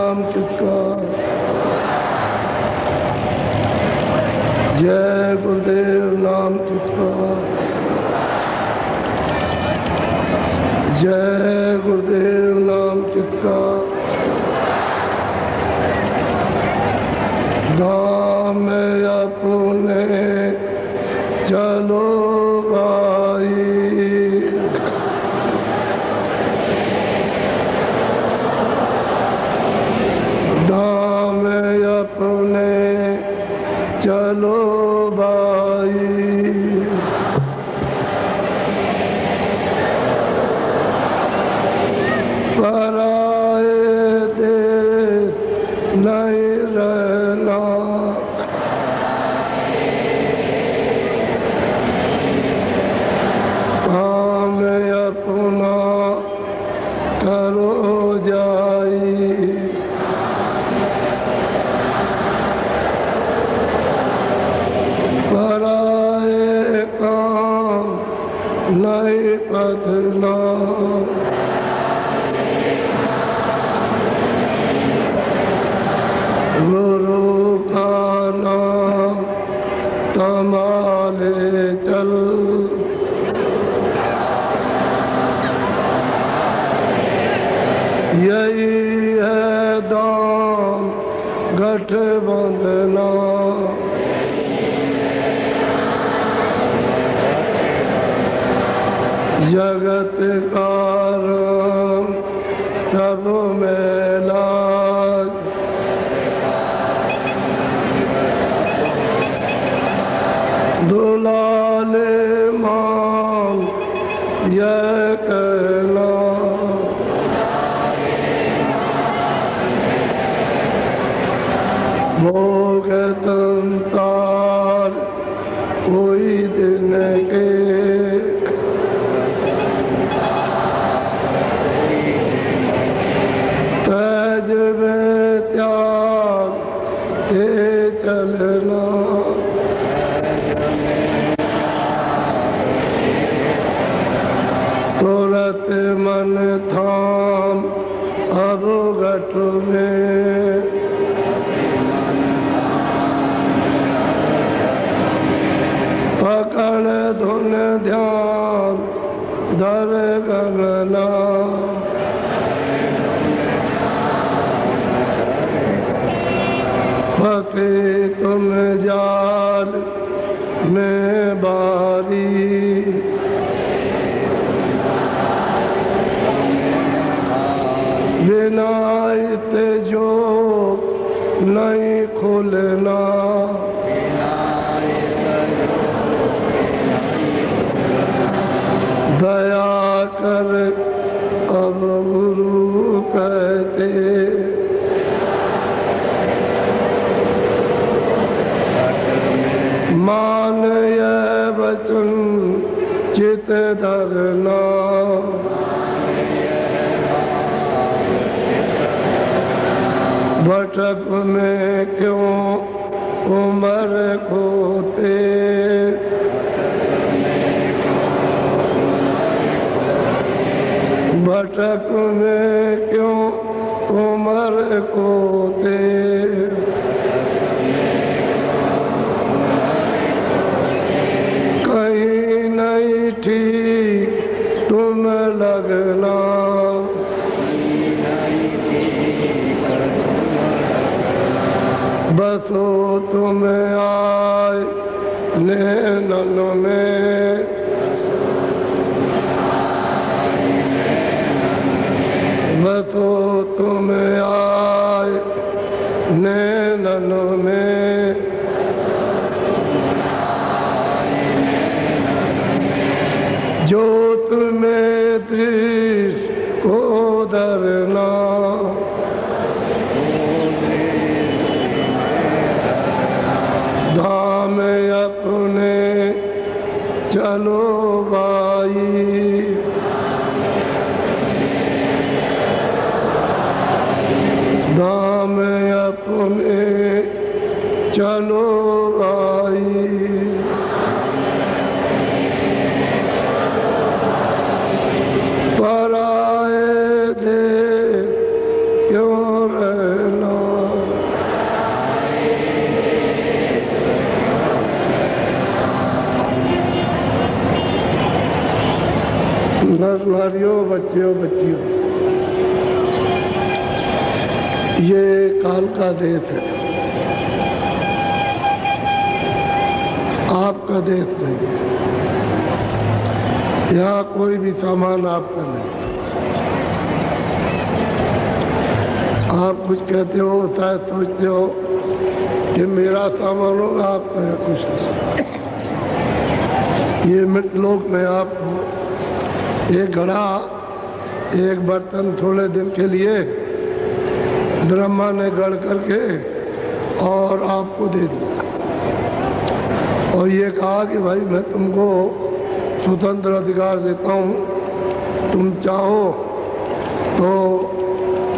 नाम किसका, जय गुरुदेव नाम किसका, जय गुरुदेव नाम किसका। धाम में अपने चलो भाई, धाम में अपने चलो भाई। पराए देश नहीं रहना, काम अपना करो जाई। पराए काम नहीं बदलना, गुरु का नाम संभाले चल। यही है दाम गठबंधना, जगत का राम सब में लाज। दुलाले मान यह कहना, भोग संतार कोई दिन के, तेज में त्याग के चलना। तुरत मन थाम अवगत में, पकड़ धुन ध्यान धर गणना। फंसे तुम जाल में बारी, बिना जो नहीं खुलना। दया कर अब गुरु कहते, मान यह वचन चित धरना। भटक में क्यों उम्र खोते, भटक में क्यों उम्र खोते। कहीं नहीं ठीक तुम लगना, बसो तुम आए नैनन में। बसो तुम आए नैनन में। ज्योत में दृष्टि को धरना, धाम अपने चलो भाई। धाम अपने चलो भाई। पराए दे क्यों रहना। नर नारियों, बच्चियों बच्चियों, ये काल का देश है, आपका देश नहीं है। यहाँ कोई भी सामान आपका नहीं। आप कुछ कहते हो, शायद सोचते हो कि मेरा सामान होगा, आपका है कुछ नहीं। ये मृतलोक में आपको एक घड़ा, एक बर्तन थोड़े दिन के लिए ब्रह्मा ने गढ़ करके और आपको दे दिया और ये कहा कि भाई मैं तुमको स्वतंत्र अधिकार देता हूँ, तुम चाहो तो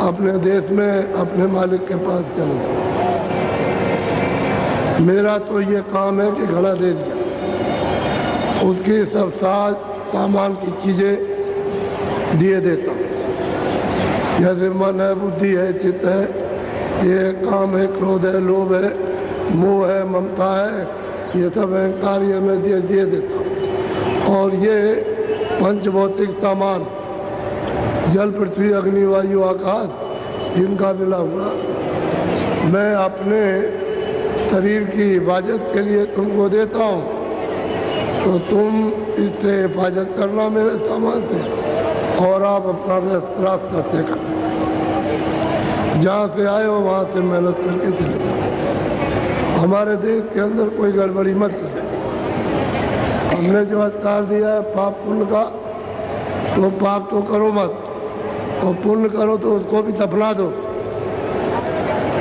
अपने देश में अपने मालिक के पास चले जाओ। मेरा तो ये काम है कि घड़ा दे दिया, उसकी सब सामान की चीज़ें दिए देता हूँ। जैसे मन है, बुद्धि है, चित्त है, ये काम है, क्रोध है, लोभ है, मोह है, ममता है, ये सब अहंकार ये मैं दिए देता हूँ। और ये पंचभौतिक सामान, जल, पृथ्वी, अग्नि, वायु, आकाश, जिनका मिला हुआ, मैं अपने शरीर की हिफाजत के लिए तुमको देता हूँ, तो तुम इससे हिफाजत करना मेरे सामान से और आप अपना रास्ता तय करना। जहाँ से आए हो वहाँ से मेहनत करके चले जाओ। हमारे देश के अंदर कोई गड़बड़ी मत करें। हमने जो अधिकार दिया है पाप पुण्य का, तो पाप तो करो मत, और पुण्य करो तो उसको भी दफना दो,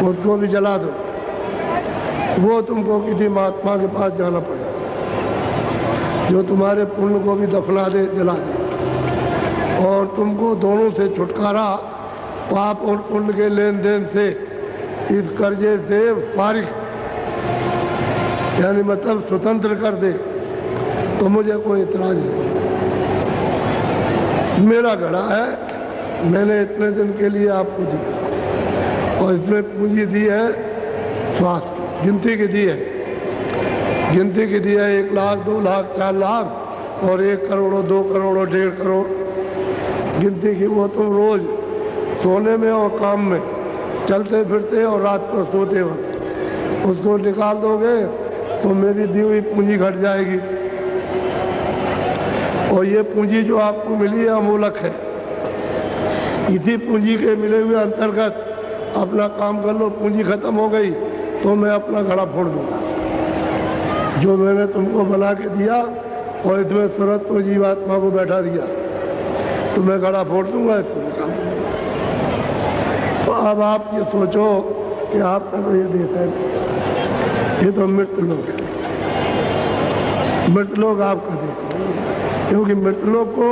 उसको भी जला दो। वो तुमको किसी महात्मा के पास जाना पड़ेगा जो तुम्हारे पुण्य को भी दफना दे, जला दे, और तुमको दोनों से छुटकारा, पाप और पुण्य के लेन देन से, इस कर्जे से फारिग, यानी मतलब स्वतंत्र कर दे, तो मुझे कोई इतराज नहीं। मेरा घड़ा है, मैंने इतने दिन के लिए आपको दिया और इसमें पूंजी दी है स्वास्थ्य, गिनती की दी है, गिनती की दी है 1 लाख, 2 लाख, 4 लाख और 1 करोड़, 2 करोड़, 1.5 करोड़ गिनती की। वो तुम रोज सोने में और काम में, चलते फिरते और रात को सोते वक्त उसको निकाल दोगे तो मेरी दी हुई पूंजी घट जाएगी। और ये पूंजी जो आपको मिली है अमूलक है। इसी पूंजी के मिले हुए अंतर्गत अपना काम कर लो। पूंजी खत्म हो गई तो मैं अपना घड़ा फोड़ दूंगा जो मैंने तुमको बना के दिया, और इसमें सूरत को जीवात्मा को बैठा दिया, तो मैं घड़ा फोड़ दूंगा, इसको निकाल दूंगा। तो अब आप ये सोचो कि आपका तो ये देश है, ये तो मृत लोग है, मृत लोग आपका देश है। क्योंकि मृत लोग को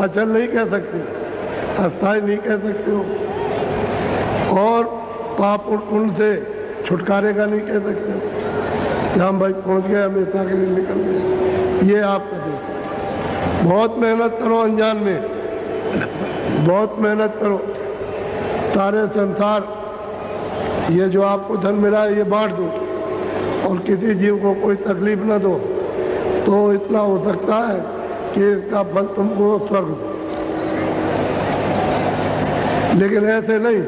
अचल नहीं कह सकते, अस्थायी नहीं कह सकते हो, और पाप और पुण्य से छुटकारे का नहीं कह सकते कि हम भाई पहुंच गए, हमेशा के लिए निकल गए। ये आपका देश है। बहुत मेहनत करो, अनजान में बहुत मेहनत करो, सारे संसार ये जो आपको धन मिला है ये बांट दो और किसी जीव को कोई तकलीफ न दो, तो इतना हो सकता है कि इसका फल तुमको स्वर्ग दो। लेकिन ऐसे नहीं,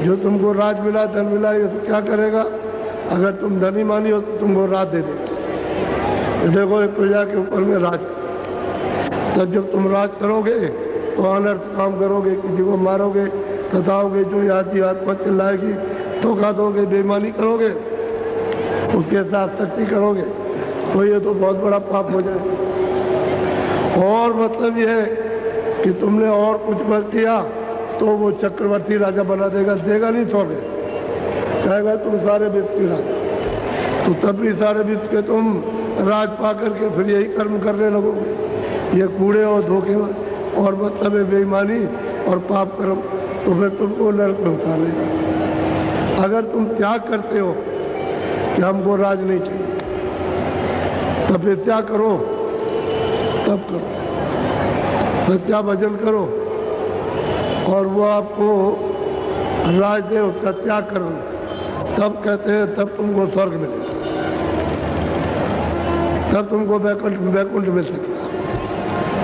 जो तुमको राज मिला, धन मिला, ये क्या करेगा? अगर तुम धनी मानी हो तो तुमको राज दे देगा। देखो एक प्रजा के ऊपर में राज, तब जब तुम राज करोगे तो अनर्थ काम करोगे, किसी को मारोगे, सताओगे, जो याद आत्मा चिल्लाएगी, धोखा दोगे, बेईमानी करोगे, उसके साथ सख्ती करोगे, तो ये तो बहुत बड़ा पाप हो जाए। और मतलब यह है कि तुमने और कुछ मत किया तो वो चक्रवर्ती राजा बना देगा, देगा नहीं सोगे, कहेगा तुम सारे विश्व के राजा, तो तब भी सारे विश्व के तुम राज पा करके फिर यही कर्म करने लगोगे, ये कूड़े और धोखे और मतलब बेईमानी और पाप कर्म, तो फिर तुमको नरक में उतारेगा। अगर तुम त्याग करते हो कि हमको राज नहीं चाहिए, तब फिर त्याग करो, तब करो, सच्चा भजन करो, और वो आपको राज दे, उसका त्याग कर दो, तब कहते हैं तब तुमको स्वर्ग मिलेगा, तब तुमको वैकुंठ मिल सकता है,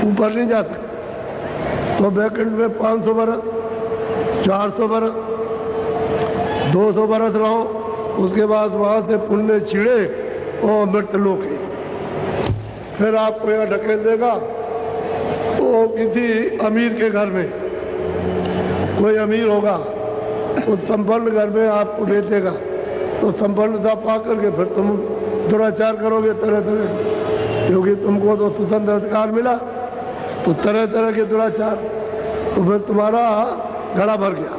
ऊपर नहीं जा सकता। तो वैकुंठ में 500 बरस, 400 बरस, 200 बरस रहो, उसके बाद वहाँ से पुण्य छिड़े और मृत्यु लोक है। फिर आपको यहाँ ढकेल देगा तो किसी अमीर के घर में, कोई अमीर होगा उस संपन्न घर में आपको भेजेगा, तो संपन्नता पा करके फिर तुम दुराचार करोगे तरह तरह, क्योंकि तुमको तो स्वतंत्र अधिकार मिला, तो तरह तरह के दुराचार, तो फिर तुम्हारा घड़ा भर गया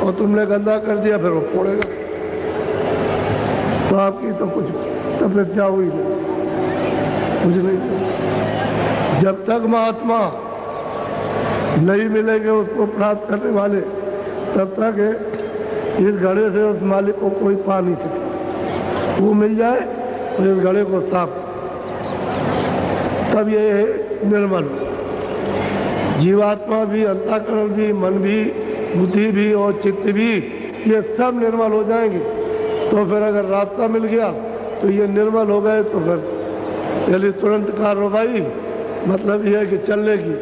और तुमने गंदा कर दिया, फिर वो फोड़ेगा। तो आपकी तो कुछ तपस्या हुई नहीं, कुछ नहीं। जब तक महात्मा नहीं मिलेंगे उसको प्राप्त करने वाले, तब तक इस घड़े से उस मालिक को कोई पा नहीं सकता। वो मिल जाए और इस घड़े को साफ, तब ये निर्मल हो। जीवात्मा भी, अंतःकरण भी, मन भी, बुद्धि भी और चित्त भी, ये सब निर्मल हो जाएंगे। तो फिर अगर रास्ता मिल गया तो ये निर्मल हो गए, तो फिर यदि तुरंत कार्रवाई, मतलब यह है कि चलने की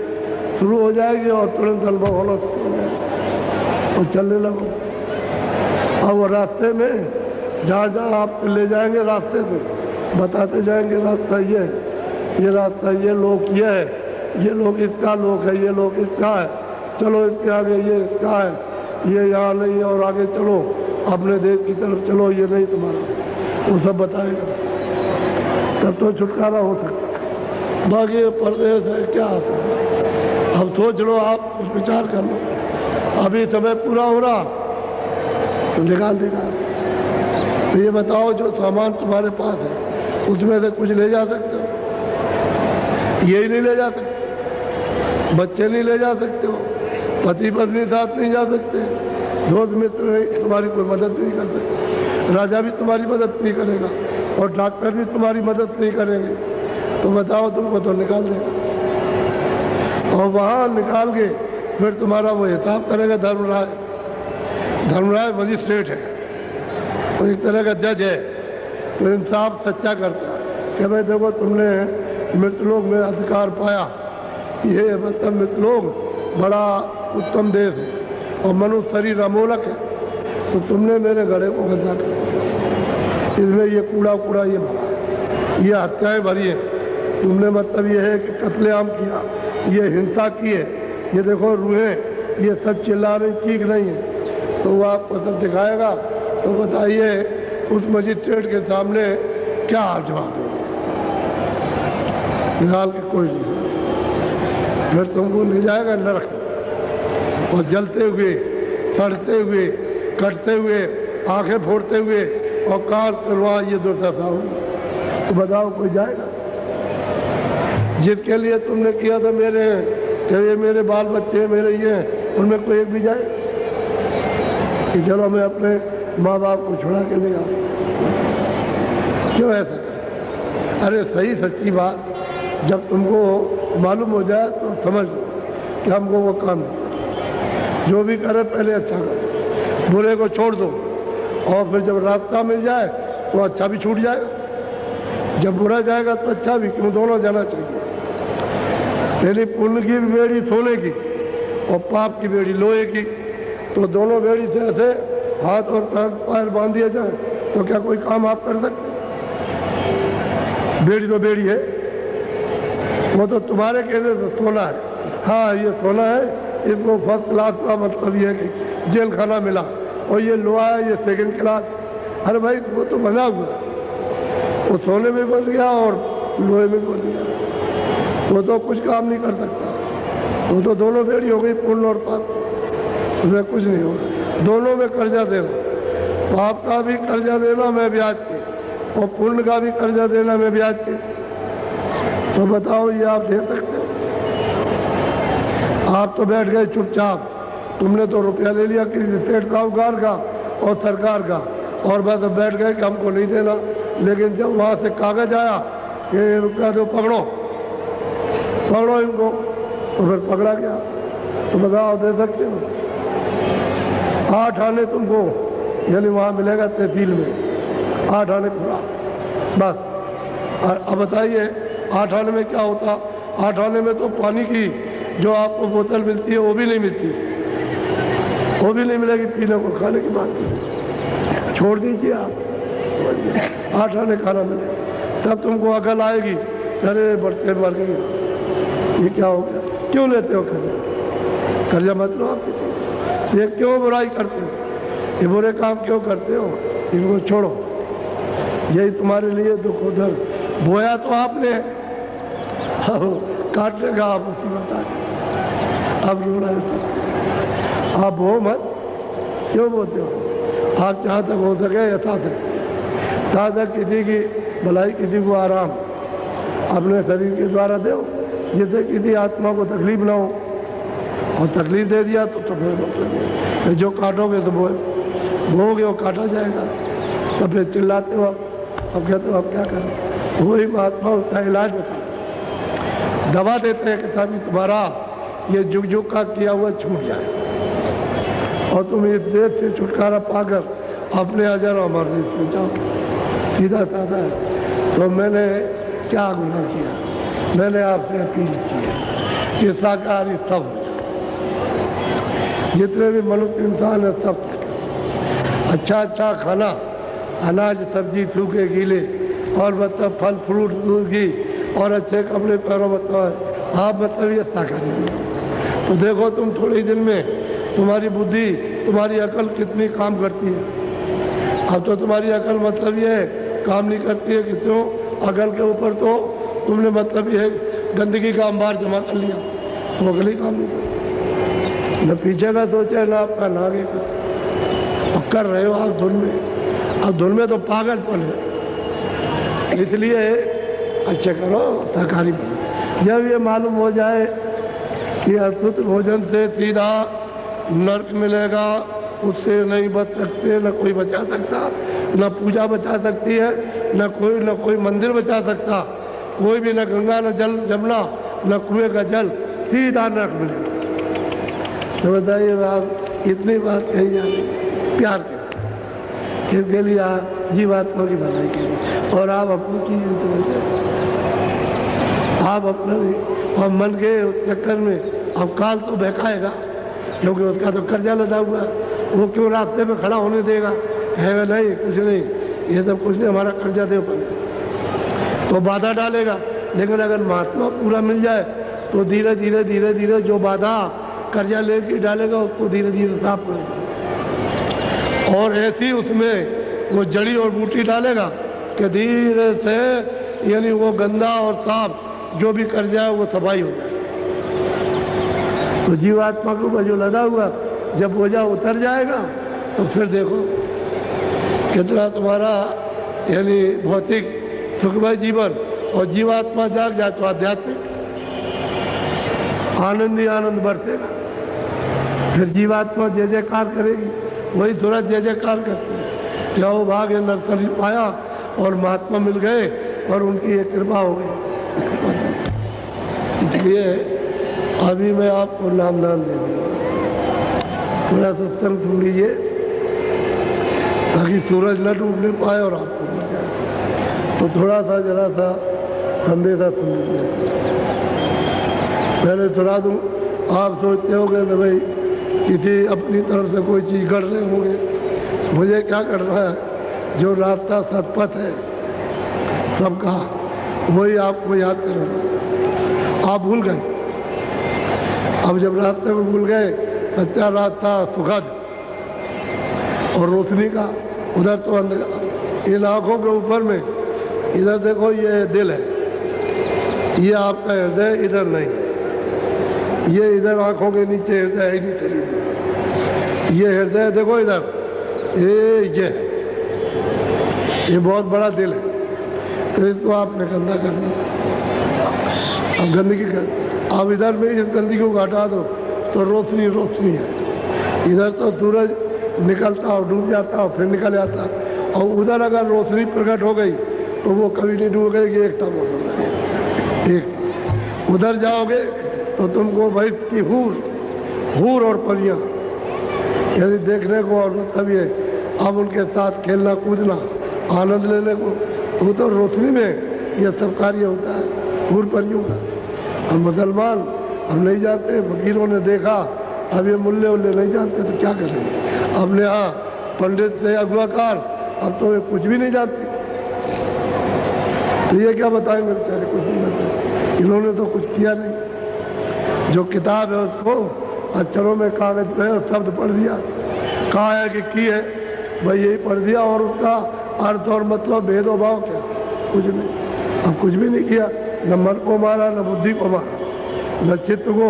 शुरू हो जाएगी और तुरंत अनुभव होना और चलने लगो। और वो रास्ते में जहाँ जहाँ आप ले जाएंगे, रास्ते में बताते जाएंगे रास्ता ये है, ये रास्ता, ये लोक ये है, ये लोक इसका लोक है, ये लोक इसका है, चलो इसके आगे ये इसका है, ये यहाँ नहीं है और आगे चलो, अपने देश की तरफ चलो, ये नहीं तुम्हारा, वो सब बताएगा। तब तो छुटकारा हो सकता। बाकी परदेश है क्या आता है, अब सोच लो, आप कुछ विचार कर लो, अभी समय पूरा हो रहा तो निकाल देगा। तो ये बताओ, जो सामान तुम्हारे पास है उसमें से कुछ ले जा सकते हो? यही नहीं ले जा सकते, बच्चे नहीं ले जा सकते हो, पति पत्नी साथ नहीं जा सकते, दोस्त मित्र तुम्हारी कोई मदद नहीं कर सकते, राजा भी तुम्हारी मदद नहीं करेगा और डॉक्टर भी तुम्हारी मदद नहीं करेंगे। तो बताओ, तुमको तो निकाल देगा। और वहाँ निकाल के फिर तुम्हारा वो हिसाब करेगा धर्मराज। धर्मराज मजिस्ट्रेट है, तो एक तरह का जज है, तो इंसाफ सच्चा करता है कि भाई देखो, तुमने मृतलोक में अधिकार पाया, ये मतलब मृतलोक बड़ा उत्तम देश है और मनुष्य शरीर अमोलक है, तो तुमने मेरे घड़े को गंदा कर, इसमें ये कूड़ा कूड़ा ये भरा, ये हत्याएं भरी है, तुमने मतलब ये है कि कत्लेआम किया, ये हिंसा की है, ये देखो रूहें ये सब चिल्ला रही, ठीक नहीं है। तो वो आपको सब दिखाएगा। तो बताइए उस मजिस्ट्रेट के सामने क्या जवाब देगा? निकाल के कोई नहीं, फिर तुमको ले जाएगा नरक और जलते हुए, सड़ते हुए, कटते हुए, आंखें फोड़ते हुए और कार चलवा, ये दुर्दशा होगी। तो बताओ कोई जाएगा? जिसके लिए तुमने किया था, मेरे ये मेरे बाल बच्चे मेरे ये, उनमें कोई एक भी जाए कि चलो मैं अपने माँ बाप को छुड़ा के ले आऊँ? क्यों ऐसा? अरे सही सच्ची बात जब तुमको मालूम हो जाए तो समझ लो कि हमको वो काम जो भी करे पहले अच्छा करो, बुरे को छोड़ दो, और फिर जब रास्ता मिल जाए तो अच्छा भी छूट जाएगा, जब बुरा जाएगा तो अच्छा भी, क्यों? दोनों जाना चाहिए। पहले पुण्य की बेड़ी सोने की और पाप की बेड़ी लोहे की, तो दोनों बेड़ी से ऐसे हाथ और पैर बांध दिया जाए तो क्या कोई काम आप कर सकते? बेड़ी तो बेड़ी है, वो तो तुम्हारे कहने से सोना है। हाँ ये सोना है, इसको फर्स्ट क्लास का मतलब ये है कि जेल खाना मिला, और ये लोहा है, ये सेकंड क्लास। अरे भाई वो तो बना हुआ, वो सोने में बन गया और लोहे में बन गया, वो तो कुछ काम नहीं कर सकता। वो तो दोनों बेड़ी हो गई, पुण्य और पाप, उसमें कुछ नहीं होगा। दोनों में कर्जा देना, पाप का भी कर्जा देना मैं ब्याज के, और पुण्य का भी कर्जा देना मैं ब्याज के। तो बताओ ये आप दे सकते हो? आप तो बैठ गए चुपचाप, तुमने तो रुपया ले लिया किसी स्टेट साहूकार का और सरकार का, और बस बैठ गए कि हमको नहीं देना। लेकिन जब वहाँ से कागज आया कि रुपया दो, पकड़ो पकड़ो इनको, तो फिर पकड़ा गया। तो बताओ दे सकते हो? 8 आने तुमको यानी वहाँ मिलेगा तहसील में 8 आने पूरा बस। और अब बताइए 8 आने में क्या होता? 8 आने में तो पानी की जो आपको बोतल मिलती है वो भी नहीं मिलती, वो भी नहीं मिलेगी पीने को, खाने की बात छोड़ दीजिए आप। 8 आने खाना मिले तब तुमको अकल आएगी, अरे बढ़ते मर गई, ये क्या हो गया? क्यों लेते हो कर्जा? कर्जा मत लो आप, ये क्यों बुराई करते हो? ये बुरे काम क्यों करते हो? इनको छोड़ो, यही तुम्हारे लिए दुख उधर बोया तो आपने, काट लेगा आप उसी बता। अब रोना आप वो मत क्यों बोलते हो? आप जहाँ तक हो सके यथाशक्ति, जहाँ तक किसी की भलाई किसी को आराम अपने शरीर के द्वारा दो, जिससे किसी आत्मा को तकलीफ ना हो। और तकलीफ दे दिया तो फिर मतलब जो काटोगे तो बोओगे वो काटा जाएगा। तब फिर चिल्लाते हो अब कहते हो अब क्या करें? वही महात्मा उसका इलाज बता दवा देते हैं कि ताकि तुम्हारा ये जुग जुग का किया हुआ छूट जाए और तुम इस देश से छुटकारा पाकर अपने अजर और मर्जी से जाओ। सीधा साधा है। तो मैंने क्या गुनाह किया? मैंने आपसे अपील की है कि शाकाहारी सब जितने भी मनुष्य इंसान है सब अच्छा अच्छा खाना, अनाज सब्जी सूखे गीले और मतलब फल फ्रूट दूध घी और अच्छे कपड़े पैरों मतलब आप मतलब ये शाकाहारी। तो देखो तुम थोड़े दिन में तुम्हारी बुद्धि तुम्हारी अकल कितनी काम करती है। अब तो तुम्हारी अकल मतलब ये काम नहीं करती है कि क्यों? अकल के ऊपर तो तुमने मतलब ये गंदगी का अंबार जमा कर लिया, तो अकल ही काम नहीं करती। न पीछे का सोचे न आपका न आगे का, कर रहे हो आप धुन में। अब धुन में तो पागलपन है, इसलिए अच्छे करो शाकाहारी बनो। जब ये मालूम हो जाए कि अशुद्ध भोजन से सीधा नर्क मिलेगा, उससे नहीं बच सकते, न कोई बचा सकता, न पूजा बचा सकती है, न कोई मंदिर बचा सकता, कोई भी, न गंगा न जल जमुना न कुएं का जल, सीधा नर्क मिलेगा। तो बताइए आप इतनी बात कही जा रही प्यार के इसके लिए जीवात्मा की भलाई के लिए, और आप अपनी चीज आप अपना और मन के चक्कर में अब काल तो बहकाएगा, क्योंकि उसका तो कर्जा लदा हुआ है। वो क्यों रास्ते में खड़ा होने देगा? है नहीं, कुछ नहीं, ये सब कुछ नहीं, हमारा कर्जा दे तो बाधा डालेगा। लेकिन अगर महात्मा पूरा मिल जाए तो धीरे धीरे धीरे धीरे जो बाधा कर्जा लेके डालेगा उसको धीरे धीरे साफ करेगा, और ऐसी उसमें वो जड़ी और बूटी डालेगा कि धीरे से यानी वो गंदा और साफ जो भी कर्जा है वो सफाई हो जाए। तो जीवात्मा को जो लदा हुआ जब बोझा उतर जाएगा तो फिर देखो कितना तुम्हारा यानी भौतिक सुखमय जीवन, और जीवात्मा जाग जाए तो आध्यात्मिक आनंद ही आनंद बरसेगा। फिर जीवात्मा जय जयकार करेगी, वही सूरज जय जयकार करती है। जाओ भाग ये नर्सरी पाया और महात्मा मिल गए और उनकी एक कृपा हो गई। इसलिए अभी मैं आपको नामदान दे दूँगा, थोड़ा सत्संग सुन लीजिए ताकि सूरज न डूबने पाए और आपको मिल जाए। तो थोड़ा सा जरा सा संदेशा सुन लीजिए, पहले सुना दूँ। आप सोचते होंगे तो भाई किसी अपनी तरफ से कोई चीज़ कर रहे होंगे, मुझे क्या करना है? जो रास्ता सतपथ है सबका वही आपको याद करना। आप भूल गए, अब जब रास्ते में भूल गए, सच्चा रास्ता सुखद और रोशनी का, उधर तो अंधकार। इन आँखों के ऊपर में इधर देखो ये दिल है, ये आपका हृदय इधर नहीं, ये इधर आँखों के नीचे हृदय ही नहीं चली, ये हृदय देखो इधर, ये बहुत बड़ा दिल है। तो इसको आपने गंदा कर दिया, अब गंदगी कर, अब इधर में इस गंदगी को हटा दो तो रोशनी रोशनी है। इधर तो सूरज निकलता और डूब जाता और फिर निकल जाता, और उधर अगर रोशनी प्रकट हो गई तो वो कभी नहीं डूबेगी, एक तब एक उधर जाओगे तो तुमको भाई की हूर और परियां यदि देखने को और मतलब ये अब उनके साथ खेलना कूदना आनंद लेने को, वो तो रोशनी में यह सब कार्य होता है हूर परियों का। हम मुसलमान हम नहीं जाते, वकीलों ने देखा अब ये मुल्ले उल्ले नहीं जानते तो क्या करेंगे। अपने यहाँ पंडित से अगुआकार, अब तो ये कुछ भी नहीं जानते, तो ये क्या बताएंगे बेचारे, कुछ नहीं बताते। इन्होंने तो कुछ किया नहीं, जो किताब है उसको अक्षरों में कागज पे शब्द पढ़ दिया, कहा है कि की है भाई यही पढ़ दिया, और उसका अर्थ और मतलब भेदभाव क्या, कुछ नहीं। अब कुछ भी नहीं किया, न मन को मारा न बुद्धि को मारा, न चित्त को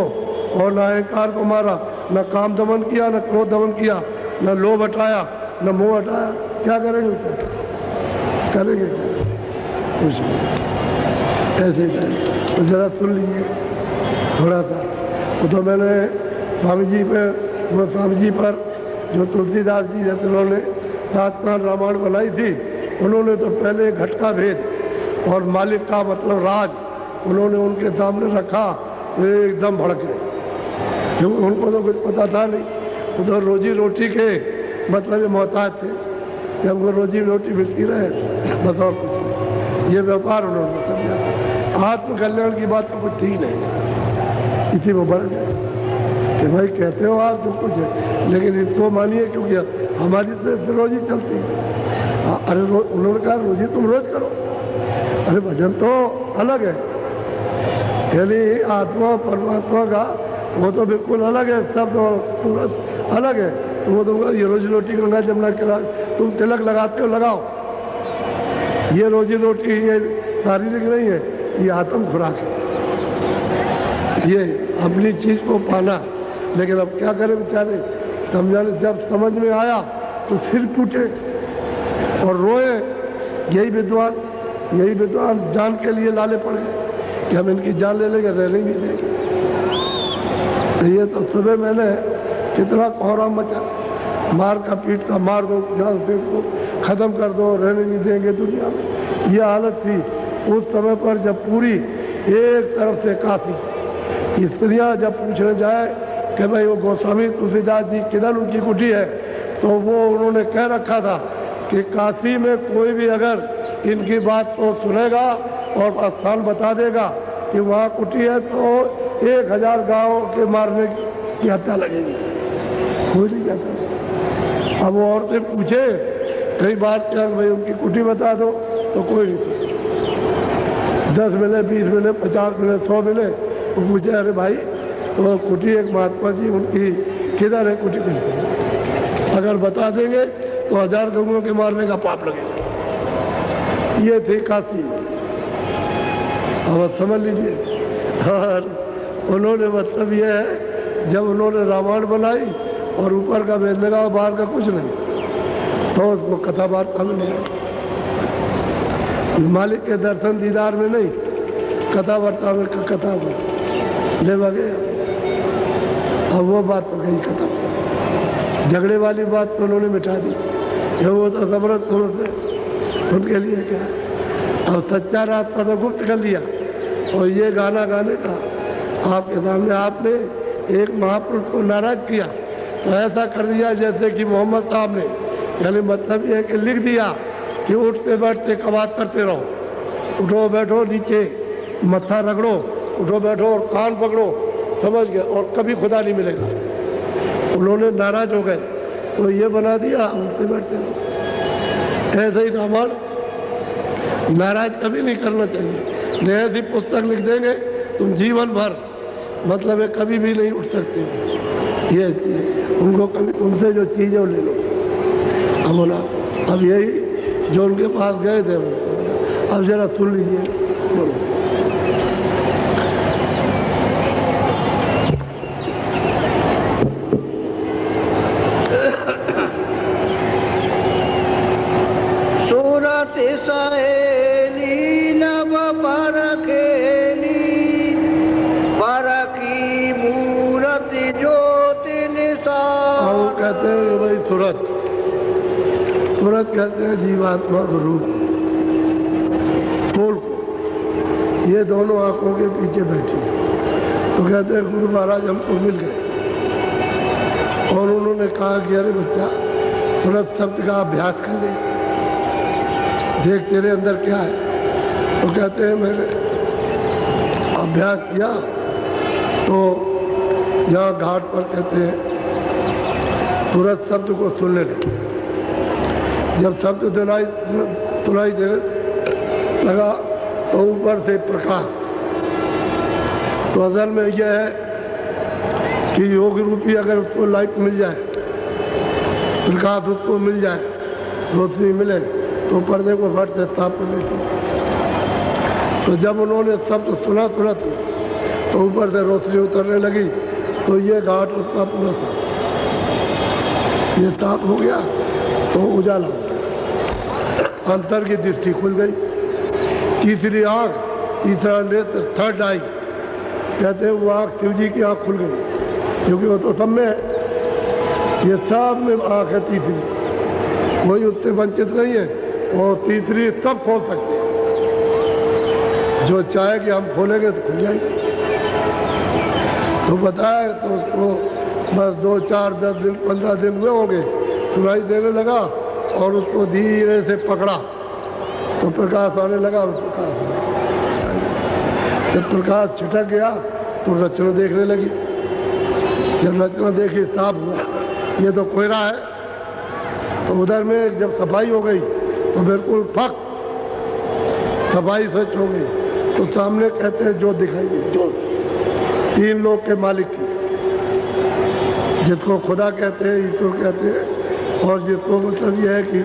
और न अहंकार को मारा, न काम दमन किया न क्रोध दमन किया, न लोभ हटाया न मोह हटाया। क्या करेंगे उसका, करेंगे कुछ नहीं, ऐसे ही करेंगे। तो जरा सुन लीजिए थोड़ा सा। वो तो मैंने स्वामी जी पर जो तुलसीदास जी जैसे उन्होंने शास्त्रार्थ रामायण बनाई थी, उन्होंने तो पहले घटका भेद और मालिक का मतलब राज उन्होंने उनके सामने रखा, वे एकदम भड़के, क्योंकि उनको तो कुछ पता था नहीं। उधर रोजी रोटी के मतलब ये मोहताज थे कि हमको रोजी रोटी मिलती रहे बस, और कुछ नहीं। ये व्यापार उन्होंने समझा, आत्मकल्याण की बात तो कुछ थी नहीं, इसी में बढ़ गए कि भाई कहते हो आप जो कुछ है, लेकिन इसको मानिए क्योंकि हमारी तो रोजी चलती है। अरे उन्होंने कहा रोजी तुम रोज करो, अरे भजन तो अलग है, यानी आत्मा परमात्मा का वो तो बिल्कुल अलग है, शब्द और सूरत अलग है। तो वो तो ये रोजी रोटी गंगा जमुना किला, तुम तिलक लगाते हो लगाओ, ये रोजी रोटी ये शारीरिक नहीं है, ये आत्म खुराक है, ये अपनी चीज को पाना। लेकिन अब क्या करें बेचारे, समझाने जब समझ में आया तो सिर टूटे और रोए। यही विद्वान जान के लिए लाले पड़ गए कि हम इनकी जान ले लेंगे, रहने भी देंगे। तो ये तो सुबह मैंने कितना कोहराम मचा, मार का पीट का, मार दो जान से को खत्म कर दो, रहने नहीं देंगे दुनिया में, ये हालत थी उस समय पर। जब पूरी एक तरफ से काफी स्त्रियां जब पूछने जाए कि भाई वो गोस्वामी तुलसीदास जी किधर उनकी कुटी है, तो वो उन्होंने कह रखा था कि काशी में कोई भी अगर इनकी बात को सुनेगा और स्थान बता देगा कि वहाँ कुटी है, तो 1000 गाँव के मारने की हत्या लगेगी, कोई नहीं जाता। अब वो औरतें पूछे कई बार क्या भाई उनकी कुटी बता दो, तो कोई नहीं, 10 मिले 20 मिले 50 मिले 100 मिले, वो पूछे अरे भाई तो कुटी एक महात्मा जी उनकी किधर है कुटी, अगर बता देंगे तो 1000 गौओं के मारने का पाप लगेगा। ये थी काशी, अब समझ लीजिए। और उन्होंने मतलब ये है जब उन्होंने रामायण बनाई और ऊपर का वेद लगा बाहर का कुछ नहीं, तो उसको कथा वार्ता में नहीं, मालिक के दर्शन दीदार में नहीं, कथा वार्ता में कथा में ले गए। अब वो बात तो गई खत्म, झगड़े वाली बात तो उन्होंने मिटा दी, जो वो तो समर्थ उनके लिए क्या। अब सच्चा रास्ता तो गुप्त कर लिया, और ये गाना गाने का आपके सामने आपने एक महापुरुष को नाराज किया, तो ऐसा कर दिया जैसे कि मोहम्मद साहब ने, यानी मतलब ये कि लिख दिया कि उठते बैठते कबात करते रहो, उठो बैठो नीचे मत्था रगड़ो, उठो बैठो और कान पकड़ो, समझ गए, और कभी खुदा नहीं मिलेगा। उन्होंने नाराज हो गए तो ये बना दिया उठते बैठते रहो। ऐसे ही रामायण नाराज कभी नहीं करना चाहिए। ऐसी पुस्तक लिख देंगे तुम जीवन भर मतलब है कभी भी नहीं उठ सकते हो। ये उनको कभी उनसे जो चीज़ है वो ले लो। अब यही जो उनके पास गए थे अब जरा सुन लीजिए, बोलो। कहते हैं भाई तुरंत कहते हैं जीवात्मा रूप खोल को, ये दोनों आंखों के पीछे बैठी, तो कहते हैं गुरु महाराज हमको मिल गए। और उन्होंने कहा कि अरे बच्चा सूरत शब्द का अभ्यास कर ले, देख तेरे अंदर क्या है। तो कहते हैं मैंने अभ्यास किया तो यहाँ घाट पर कहते हैं सूरत शब्द को सुनने लगे। जब शब्द सुनाई देने लगा तो ऊपर से प्रकाश। तो असल में यह है कि योग रूपी अगर उसको लाइट मिल जाए, प्रकाश उसको मिल जाए, रोशनी मिले तो पर्दे को फट से साफ कर देती। तो जब उन्होंने शब्द सुना तुरंत तो ऊपर से रोशनी उतरने लगी। तो ये घाट उसका पूरा था, ये साफ हो गया तो उजाला हो गया, अंतर की दृष्टि खुल गई। तीसरी आँख, तीसरा नेत्र, थर्ड आई, कहते हैं वो आँख शिव जी की आँख खुल गई, क्योंकि वो तो सब में है, ये सब में आँख है तीसरी, कोई उससे वंचित नहीं है। और तीसरी सब खोल सकते हैं, जो चाहे कि हम खोलेंगे तो खुल जाएंगे। तो बताया तो उसको बस 2, 4, 10 दिन 15 दिन में हो गए, सुनाई देने लगा और उसको धीरे से पकड़ा तो प्रकाश आने लगा। प्रकाश जब प्रकाश छिटक गया तो रचना देखने लगी। जब रचना देखी साफ हुआ ये तो कोयरा है। तो उधर में जब सफाई हो गई तो बिल्कुल फक सफाई स्वच्छ हो गई। तो सामने कहते हैं जो दिखाई दी, जो 3 लोग के मालिक की, जिसको खुदा कहते हैं, ईश्वर कहते हैं, और जिसको मतलब यह है कि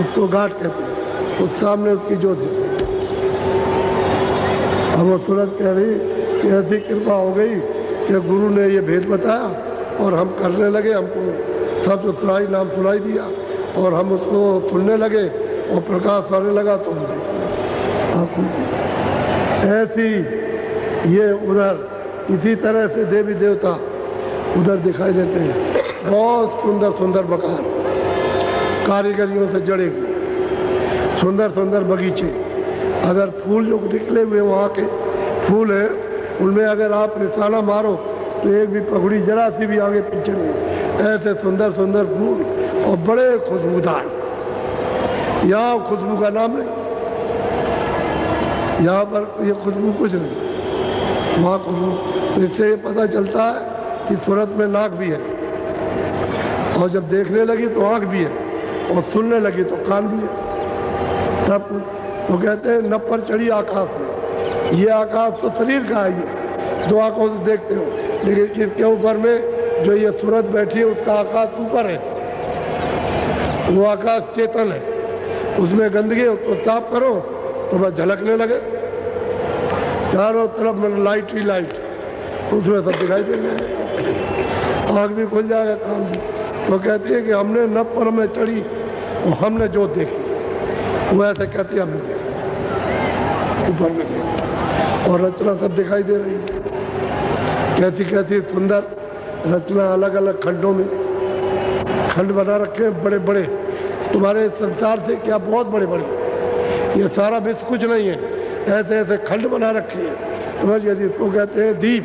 उसको घाट कहते हैं, उस सामने उसकी ज्योत है। अब वो तुरंत कह रही कि ऐसी कृपा हो गई कि गुरु ने ये भेद बताया और हम करने लगे, हमको सब सुनाई नाम सुनाई दिया और हम उसको सुनने लगे और प्रकाश आने लगा। तो आप ऐसी ये उधर इसी तरह से देवी देवता उधर दिखाई देते हैं। बहुत सुंदर सुंदर मकान, कारीगरियों से जड़े हुए सुंदर सुंदर बगीचे। अगर फूल जो निकले हुए वहाँ के फूल हैं, उनमें अगर आप निशाना मारो तो एक भी पगड़ी जरा सी भी आगे पीछे नहीं। ऐसे सुंदर सुंदर फूल और बड़े खुशबूदार। यहाँ खुशबू का नाम नहीं, यहाँ पर ये खुशबू कुछ नहीं, वहाँ खुशबू। इससे ये पता चलता है कि सूरत में नाक भी है, और जब देखने लगी तो आँख भी है, और सुनने लगी तो कान भी है, सब कुछ। तो कहते हैं नभ पर चढ़ी आकाश में। ये आकाश तो शरीर का है, ये 2 आंखों से देखते हो, लेकिन इसके ऊपर में जो ये सूरत बैठी है उसका आकाश ऊपर है, वो आकाश चेतन है। उसमें गंदगी उसको साफ करो तो बस झलकने लगे, चारों तरफ में लाइट ही लाइट, उसमें सब दिखाई देंगे, आँख भी खुल जाएगा, काम भी। तो कहती है कि हमने नभ पर में चढ़ी और हमने जो देखी, वो ऐसे कहती है हमने देखा ऊपर में देखा, और रचना सब दिखाई दे रही है। कहती कहती सुंदर रचना, अलग अलग खंडों में खंड बना रखे बड़े बड़े, तुम्हारे संसार से क्या बहुत बड़े बड़े, ये सारा विश्व कुछ नहीं है, ऐसे ऐसे खंड बना रखे हैं। समझ गए, इसको कहते हैं दीप।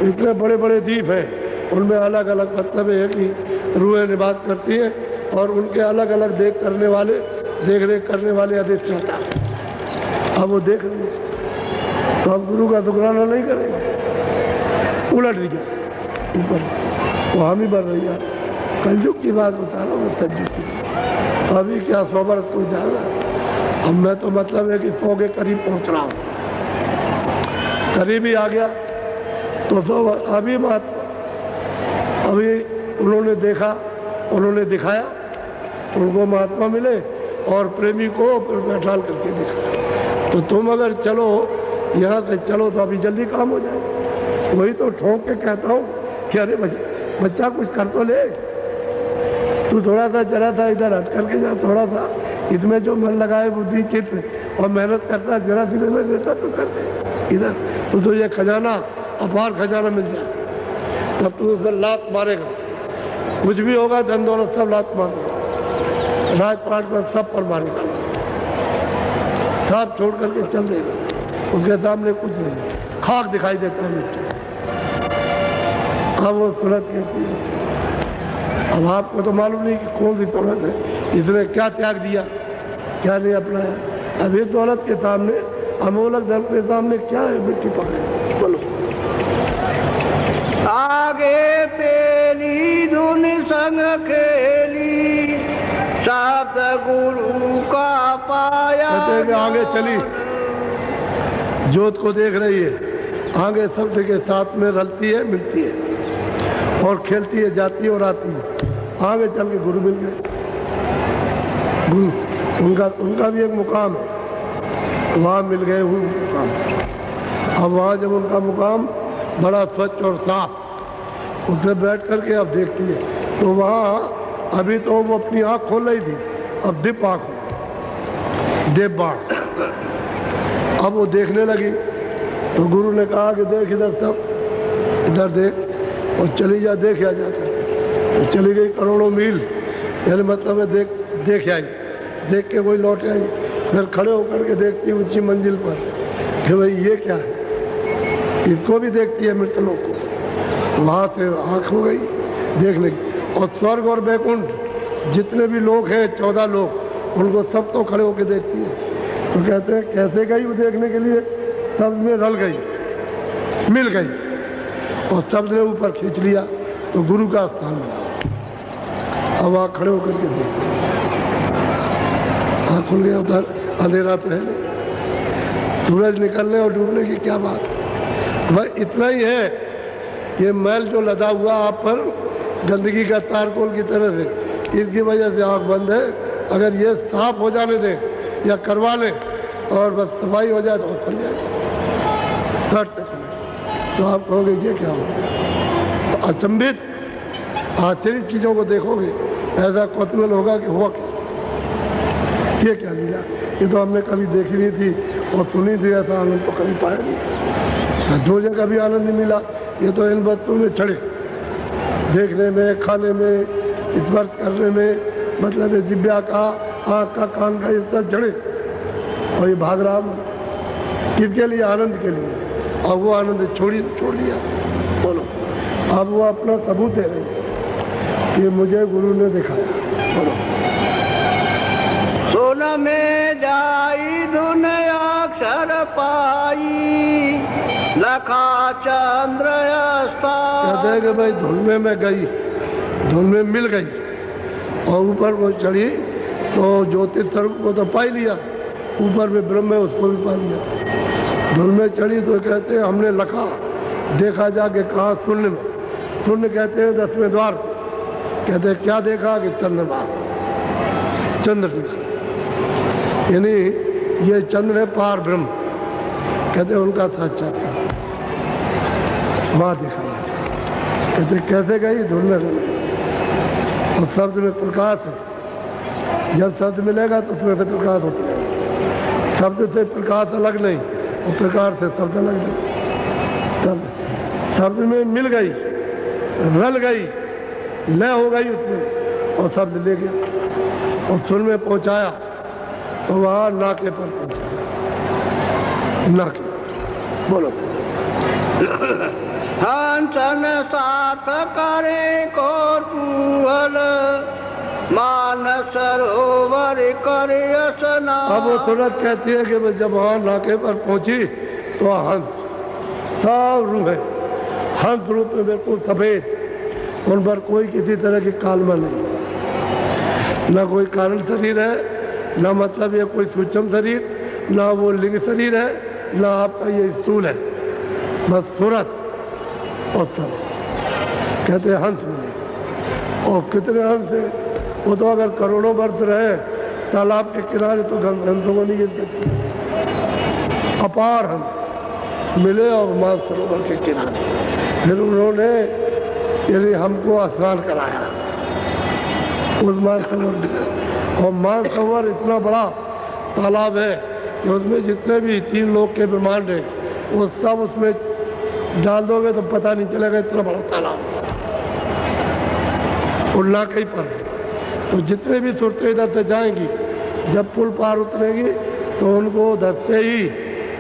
इतने बड़े बड़े दीप हैं, उनमें अलग अलग मतलब है कि रूहें निवास करती हैं, और उनके अलग अलग देख रेख करने वाले अधिष्ठाता। अब वो देख रहे हैं तो अब गुरु का दुकराना नहीं करेंगे, उलट दिया ऊपर, वो हम ही बढ़ रही है। कलयुग की बात बता रहा हूँ, सतयुग की। अभी क्या 100 वर्ष को जाना, अब मैं तो मतलब है कि 100 के करीब पहुँच रहा हूँ, करीब ही आ गया। तो 100 अभी बात, अभी उन्होंने देखा, उन्होंने दिखाया, उनको महात्मा मिले और प्रेमी को बैठाल करके दिखा। तो तुम अगर चलो यहाँ से चलो तो अभी जल्दी काम हो जाए। वही तो ठोक के कहता हूँ कि अरे बच्चा कुछ कर तो ले, तू थोड़ा सा जरा सा इधर हट करके जा, थोड़ा सा इसमें जो मन लगाए बुद्धि चित्त और मेहनत करता, जरा सी में देता तो कर दे इधर, तो तुझे खजाना, अपार खजाना मिल जाए। तब तू उसमें लात मारेगा, कुछ भी होगा, धन दौलत सब लात मारेगा, राजपाट पर सब पर मारेगा, सब छोड़ करके चल देगा। उसके सामने कुछ नहीं, खाक दिखाई देता है मिट्टी। अब वो सूरत कहती है अब आपको तो मालूम नहीं कि कौन सी दौलत है, इसने क्या त्याग दिया, क्या नहीं अपनाया। अब इस दौलत के सामने, अमोलक धन के सामने क्या है मिट्टी पकड़े। बोलो आगे पेली धुन संग खेली, शब्द गुरु का पाया। कहते हैं कि आगे चली, जोत को देख रही है, आगे शब्द के साथ में रलती है, मिलती है और खेलती है, जाती है और आती है। आगे चल के गुरु मिल गए। गुरु उनका भी एक मुकाम है, वहाँ मिल गए हुए मुकाम। अब वहाँ जब उनका मुकाम बड़ा स्वच्छ और साफ, उसमें बैठ करके अब देखती है, तो वहाँ अभी तो वो अपनी आँख खोल रही थी, अब दिप आँख हो, दिप बाढ़। अब वो देखने लगी, तो गुरु ने कहा कि देख इधर, सब इधर देख, और चली जा, देख आ जाकर। तो चली गई करोड़ों मील, यानी मतलब है देख आई, देख के वही लौट आई। फिर खड़े होकर के देखती ऊंची मंजिल पर कि भाई ये क्या है, इसको भी देखती है मृत लोग को। वहाँ से आँख हो गई देखने की। और स्वर्ग और बैकुंठ जितने भी लोग हैं, 14 लोग, उनको सब तो खड़े होकर देखती है। तो कहते हैं कैसे गई वो देखने के लिए, सब में रल गई, मिल गई, और सब ने ऊपर खींच लिया, तो गुरु का स्थान मिला। अब वहाँ खड़े होकर के देखते, आँख खुल गया, उधर अंधेरा तो है नहीं, सूरज निकलने और डूबने की क्या बात। भाई इतना ही है, ये मैल जो लदा हुआ आप पर गंदगी का तारकोल की तरह से, इसकी वजह से आँख बंद है। अगर ये साफ हो जाने दें या करवा लें और बस सफाई हो जाए तो खुल जाए। तो आप कहोगे ये क्या हो, तो अचंभित आश्चर्य चीज़ों को देखोगे, ऐसा कौतूहल होगा कि हुआ क्या, ये क्या लिया, ये तो हमने कभी देखी नहीं थी और सुनी थी, ऐसा आनंद तो कभी पाया नहीं। जो जगह भी आनंद नहीं मिला, ये तो इन वस्तुओं में चढ़े, देखने में, खाने में, स्पर्श करने में, मतलब ये जिब्या का, आँख का, कान का, इस तरह चढ़े, और ये भाग रहा किसके लिए, आनंद के लिए। और वो आनंद छोड़ दिया। बोलो, अब वो अपना सबूत दे रहे कि मुझे गुरु ने दिखाया। बोलो सुन में जाई धुन अक्षर पाई, लखा चंद्र कहते हैं कि भाई धुन में मैं गई, धुन में मिल गई, और ऊपर वो चढ़ी तो ज्योतिष स्वरूप को तो पा ही लिया, ऊपर में ब्रह्म है उसको भी पा लिया। धुन में चढ़ी तो कहते हैं हमने लखा, देखा जाके कहा शून्य में, शून्य कहते हैं 10वें द्वार को। कहते हैं क्या देखा कि चंद्रमा, चंद्र देखा, यानी ये चंद्र है पार ब्रह्म, कहते हैं उनका साक्षात्कार वहाँ देखा। कहते कैसे गई, धुन में और शब्द में प्रकाश है, जब शब्द मिलेगा तो उसमें से प्रकाश होता है। शब्द से प्रकाश अलग नहीं और प्रकाश से शब्द अलग नहीं। शब्द में मिल गई, रल गई, लय हो गई उसमें, और शब्द ले गया और सुर में पहुंचाया, तो वहाँ नाके पर पहुंचा। नाके, बोलो हंसन साथ करे कौतूहल, मान सरोवर करे स्नान। अब वो सूरत कहती है कि जब वहाँ नाके पर पहुंची तो हंस, सब रूह है, हंस रूप में बिल्कुल सफेद, उन पर कोई किसी तरह की कालमा नहीं, न कोई कारण शरीर है, न मतलब ये कोई सूक्ष्म शरीर, न वो लिंग शरीर है, न आपका ये स्थूल है, बस सूरत और सब। कहते हैं हंस मिले, और कितने हंस है, वो तो अगर करोड़ों वर्ष रहे तालाब के किनारे तो हंसों को नहीं गिर सकते। अपार हंस मिले और मान सरोवर के किनारे, फिर उन्होंने यदि हमको स्नान कराया उस मानसरोवर में। और मानसरोवर इतना बड़ा तालाब है कि उसमें जितने भी 3 लोक के ब्रह्मांड है वो सब उसमें डाल दोगे तो पता नहीं चलेगा, इतना बड़ा तालाब उड़ना कहीं पर। तो जितने भी सुरतें इधर से जाएंगी, जब पुल पार उतरेगी तो उनको धसते ही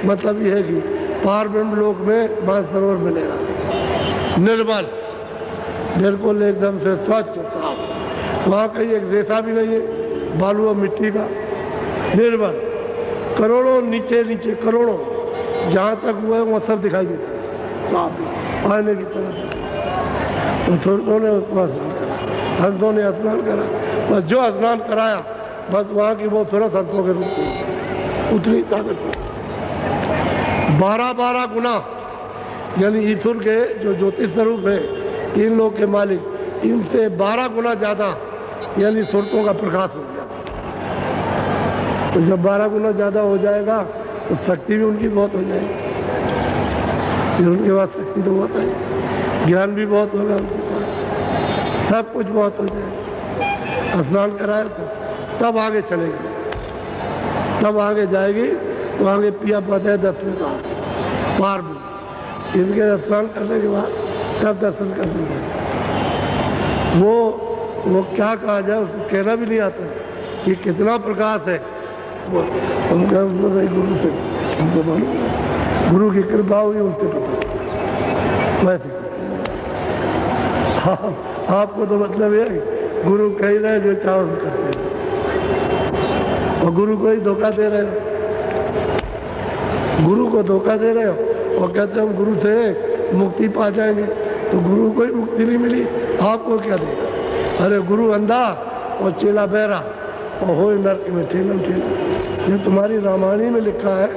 मतलब ये है कि पार ब्रह्म लोक में मानसरोवर मिलेगा, निर्मल, बिल्कुल एकदम से स्वच्छ साफ। वहाँ कहीं एक रेसा भी नहीं है, बालू और मिट्टी का निर्भर, करोड़ों नीचे नीचे करोड़ों, जहाँ तक हुआ है वहाँ सब दिखाई देता है साफ आने की तरह। तो संतों ने उसको स्नान करा, संतों ने स्नान करा, बस जो स्नान कराया बस वहाँ की वो सूरत संतों के रूप में उतनी ताकत 12-12 गुना, यानी ईश्वर के जो ज्योतिष स्वरूप है, इन लोग के मालिक, इनसे 12 गुना ज़्यादा यानी सुरतों का प्रकाश हो गया। तो जब 12 गुना ज़्यादा हो जाएगा तो शक्ति भी उनकी बहुत हो जाएगी, फिर उनके पास शक्ति तो बहुत है, ज्ञान भी बहुत होगा उनके पास, सब कुछ बहुत हो जाएगा। स्नान कराया तो तब आगे चलेगी, तब आगे जाएगी, तो आगे पिया पाते हैं दर्शन का पार भी, इनके स्नान करने के बाद तब दर्शन कर देंगे। वो क्या कहा जाए, उसको कहना भी नहीं आता कि कितना प्रकाश है। वो उनका गुरु से हमको मालूम, गुरु की कृपा हुई उनसे पता वैसे। हाँ, आपको तो मतलब ये गुरु कह रहे हैं जो चाहो करते हैं, और गुरु को ही धोखा दे रहे हो, गुरु को धोखा दे रहे हो और कहते हम गुरु से मुक्ति पा जाएंगे। तो गुरु को ही मुक्ति नहीं मिली, आपको क्या देगा? अरे गुरु अंधा और चेला बहरा और हो नरक में ठेलम ठेला। ये तुम्हारी रामायणी में लिखा है,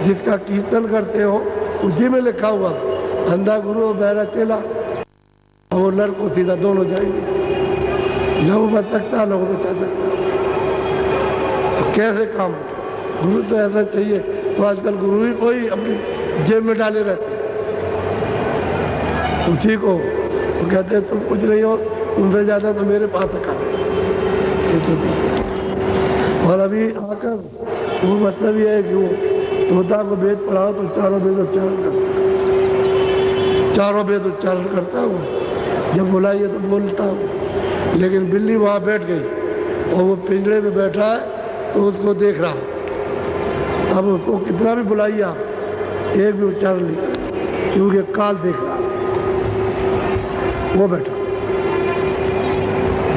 जिसका कीर्तन करते हो उसी में लिखा हुआ, अंधा गुरु और बहरा चेला, और वो नरक को सीधा दोनों जाएंगे, न वो बच सकता न वो बचा सकता। तो कैसे काम? गुरु तो ऐसा चाहिए। तो आजकल गुरु ही कोई अपनी जेब में डाले रहते, उसी को वो कहते हैं तुम कुछ नहीं हो, उनसे ज़्यादा तो मेरे पास रखा। और अभी आकर वो मतलब ये है कि वो तोता को वेद पढ़ाओ तो चारों वेद उच्चारण करता, चारों वेद उच्चारण करता हूँ, जब बुलाइए तो बोलता हूँ। लेकिन बिल्ली वहाँ बैठ गई और वो पिंजरे में बैठा है तो उसको देख रहा है। अब उसको कितना भी बुलाइए आप, एक भी उच्चारण नहीं, क्योंकि काल देख रहा है, वो बैठा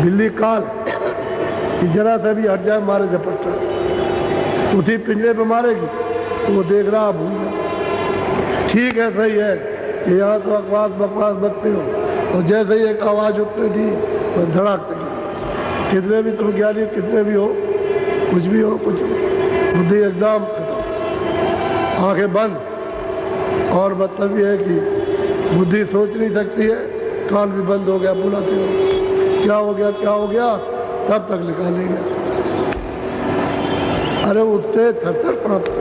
बिल्ली काल, जरा सा भी हट जाए मारे झपट्टा, उसी पिंजरे पे मारेगी तो वो देख रहा भूल गया। ठीक है, सही है कि यहाँ तो अखबार बकवास बकते हो, और जैसे ही एक आवाज़ उठने दी तो धड़ाक तक, कितने भी तुम ज्ञानी कितने भी हो, कुछ भी हो, कुछ बुद्धि एकदम आंखें बंद। और मतलब ये है कि बुद्धि सोच नहीं सकती है, कान भी बंद हो गया, बुलाते हो क्या हो गया क्या हो गया, तब तक निकालेंगे। अरे उससे थर प्राप्त,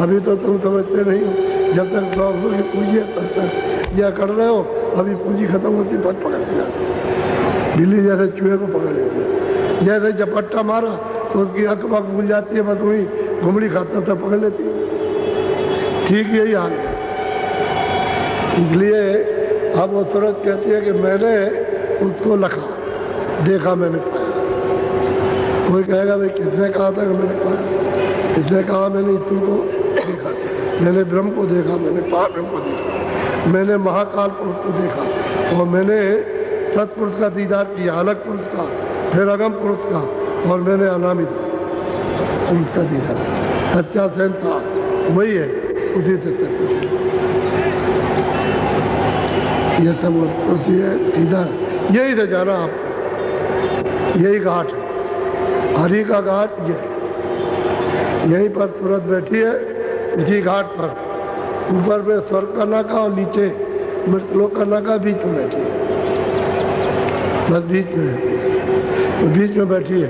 अभी तो तुम समझते नहीं हो, जब तक प्रभु की पूजी है तब तक यह कर रहे हो, अभी पूजी खत्म होती पट पकड़ लिया। बिल्ली जैसे चूहे को पकड़ लेती है, जैसे झपट्टा मारा तो उसकी अक पक भूल जाती है, बस वही घुमड़ी खाता था पकड़ लेती है। ठीक यही हाल है। इसलिए अब वो सूरज कहती है कि मैंने उसको लखा, देखा, मैंने पाया। कोई कहेगा भाई किसने कहा था कि मैंने पाया? इसने कहा मैंने ईश्वर को देखा, मैंने ब्रह्म को देखा, मैंने पार ब्रह्म को देखा, मैंने महाकाल पुरुष को देखा, और मैंने सतपुरुष का दीदार किया, अलग पुरुष का, फिर अगम पुरुष का, और मैंने अनामित पुरुष का दीदार। सच्चा सैन था वही है, उसी से सत्य। ये सब उसी है, सीधा यही से जाना आप, यही घाट है, हरि का घाट ये, यहीं पर सूरत बैठी है, इसी घाट पर, ऊपर में स्वर्ग का नाका और नीचे मृतलोक का नाका, बीच में बैठी है, बस बीच में है, तो बीच में बैठी है,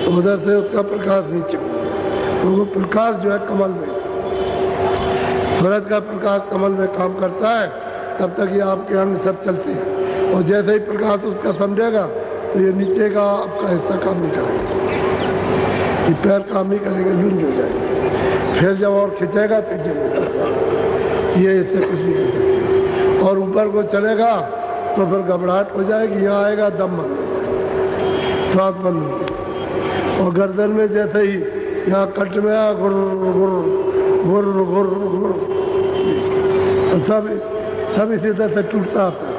तो उधर से उसका प्रकाश नीचे, तो वो प्रकाश जो है कमल में, सूरज का प्रकाश कमल में काम करता है, तब तक ये आपके अंग सब चलते हैं, और जैसे ही प्रकाश उसका समझेगा तो ये नीचे का आपका हिस्सा काम नहीं करेगा, ये पैर काम नहीं करेगा, यूं हो जाएगा, फिर जब और खिंचेगा तो ये इससे कुछ नहीं करेगा, और ऊपर को चलेगा तो फिर घबराहट हो जाएगी, यहाँ आएगा दम बंद हो जाएगा, श्वास बंद हो जाएगा, और गर्दन में जैसे ही यहाँ कट में आ गुर गुर गुर गुर गुर, सब इसी तरह से टूटता आता है।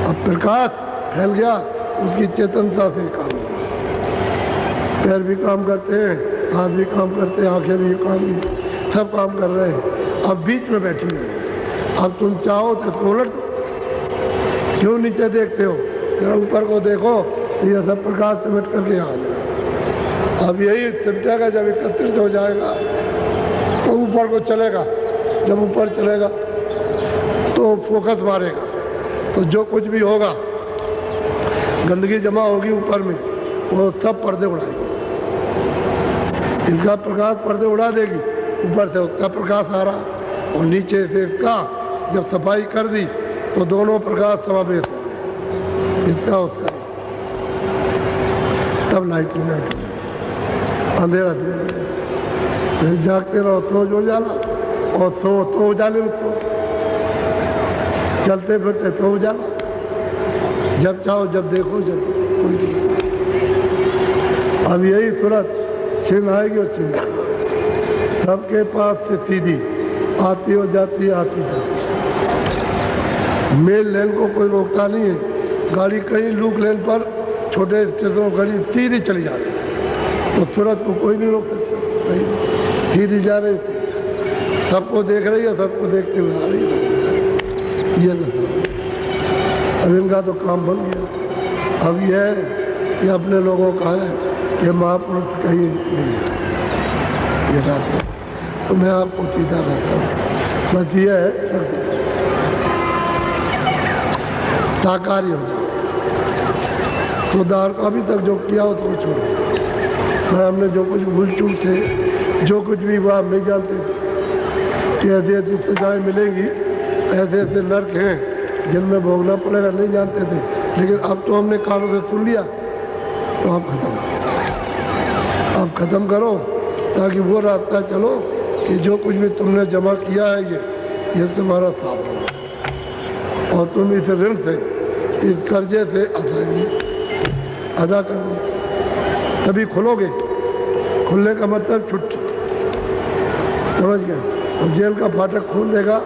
अब प्रकाश फैल गया उसकी चेतनता से काम होगा। पैर भी काम करते हैं, हाथ भी काम करते हैं, आंखें भी सब काम कर रहे हैं। अब बीच में बैठी है। अब तुम चाहो तो उलट दो। क्यों नीचे देखते हो? जरा ऊपर को देखो, ये सब प्रकाश सिमट करके आ जाए। अब यही सिमटेगा, जब एकत्रित हो जाएगा तो ऊपर को चलेगा। जब ऊपर चलेगा तो फोकस मारेगा, तो जो कुछ भी होगा, गंदगी जमा होगी ऊपर में, वो सब पर्दे उड़ाएगी। इनका प्रकाश पर्दे उड़ा देगी, ऊपर से उसका प्रकाश आ रहा, और नीचे से इसका जब सफाई कर दी तो दोनों प्रकाश समावेश हो गए, इसका उसका। तब लाइट अंधेरा धीरे जागते रहो तो जो उजाला, और तो उजाले में तो चलते फिरते तो उजाला। जब चाहो जब देखो, जब कोई। अब यही सूरत छिन आएगी और छिन जाएगी। सबके पास से सीधी आती हो जाती है, आती जाती। मेल लेन को कोई रोकता नहीं है। गाड़ी कहीं लूप लेन पर छोटे स्टेशनों गाड़ी सीधी चली जा रही है, तो सूरत को कोई नहीं रोक सकता। सीधी जा रही, सबको देख रही है, सबको देखते हुए आ रही है। ये अब इनका तो काम बन गया। अब ये अपने लोगों का है, ये महापुरुष कहीं नहीं है। ये रात तो मैं आपको सीधा रहता हूँ, बस ये है साकारी हो जाए। सुधार को अभी तक जो किया हो तो छोड़ो। मैं हमने जो कुछ भूल चूक थे, जो कुछ भी हुआ, हम नहीं जानते कि ऐसी ऐसी सजाएं मिलेंगी, ऐसे ऐसे नर्क हैं जिनमें भोगना पड़ेगा, नहीं जानते थे। लेकिन अब तो हमने कानों से सुन लिया, तो आप खत्म करो, ताकि वो रास्ता चलो कि जो कुछ भी तुमने जमा किया है ये तुम्हारा साफ हो, और तुम इस ऋण से, इस कर्जे से अदा करो, तभी खुलोगे। खुलने का मतलब छुट्टी, समझ गए? और जेल का फाटक खोल देगा,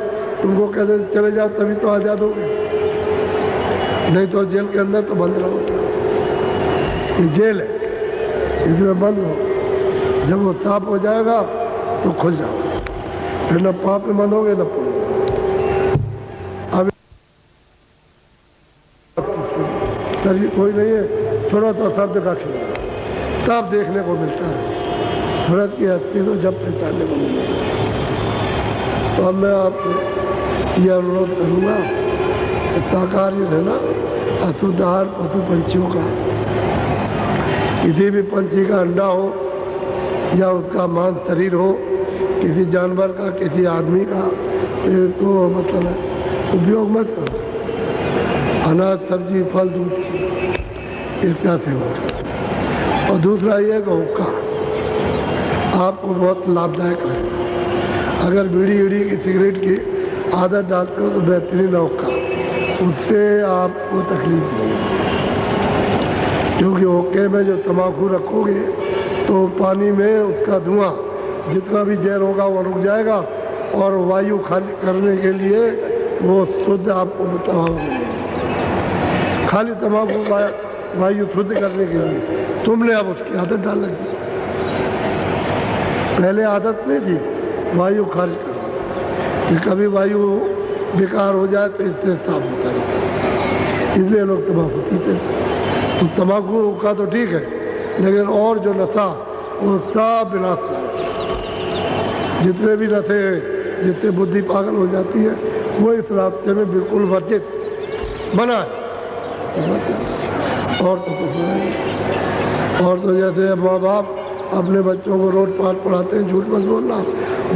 तुमको कहते चले जाओ, तभी तो आज़ाद होगे, नहीं तो जेल के अंदर तो बंद रहो। ये जेल है, इसमें बंद हो। जब वो साफ हो जाएगा तो खुल जाओ, फिर न पाप में बंद होगे न पुण्य। अब तभी कोई नहीं है, छोड़ो तो शब्द का खेल तब देखने को मिलता है। सूरत की हस्ती तो जब पहचानने को मिलेगी। तो अब मैं आपसे यह अनुरोध करूँगा कि शाकाहारी रहना, अशुद्ध आहार पशु पंछियों का, किसी भी पंछी का अंडा हो या उसका मांस शरीर हो, किसी जानवर का, किसी आदमी का, तो मतलब है उपयोग मत करो। अनाज, सब्जी, फल, दूध इसका सेवन। और दूसरा ये कि हुक्का आपको बहुत लाभदायक है। अगर बीड़ी वीड़ी की, सिगरेट की आदत डालते हो तो बेहतरीन हुक्का, उससे आपको तकलीफ नहीं है। क्योंकि हुक्के में जो तम्बाकू रखोगे तो पानी में उसका धुआं, जितना भी जहर होगा वो रुक जाएगा, और वायु खाली करने के लिए वो शुद्ध आपको तम्बाकू, खाली तम्बाकू वायु शुद्ध करने के लिए तुमने अब उसकी आदत डाल दी। पहले आदत नहीं थी वायु खारिज करना, कभी वायु बेकार हो जाए तो इससे साफ होता है, इसलिए लोग तम्बाकू पीते हैं। तो तम्बाकू का तो ठीक है, लेकिन और जो नशा वो सब विनाश है। जितने भी नशे हैं, जिससे बुद्धि पागल हो जाती है, वो इस रास्ते में बिल्कुल वर्जित बना है। और तो कुछ नहीं। और तो जैसे माँ बाप अपने बच्चों को रोड पाठ पढ़ाते हैं, झूठ मत बोलना,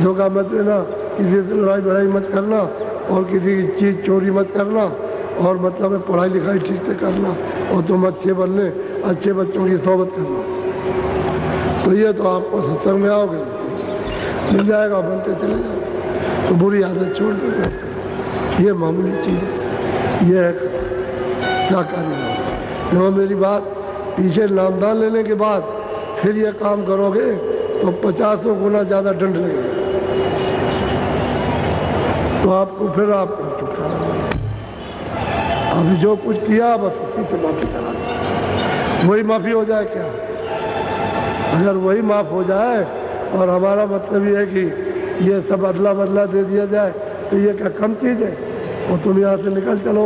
धोखा मत देना, किसी से लड़ाई बड़ाई मत करना, और किसी की चीज़ चोरी मत करना, और मतलब है पढ़ाई लिखाई ठीक से करना, और तुम अच्छे बनने, अच्छे बच्चों की सोबत करना। तो ये तो आपको सत्संग में आओगे मिल जाएगा, बनते चले जाओ। तो बुरी आदत छोड़ दो, ये मामूली चीज़ है। ये है क्या कार्य। जब मेरी बात पीछे नामदान लेने के बाद फिर ये काम करोगे तो 50 गुना ज़्यादा दंड लगेगा, तो आपको फिर आपको छुटकारा। अभी जो कुछ किया बस उसी से माफी करा। वही माफ़ी हो जाए क्या? अगर वही माफ़ हो जाए और हमारा मतलब ये है कि ये सब अदला बदला दे दिया जाए तो ये क्या कम चीज़ है? और तुम यहाँ से निकल चलो,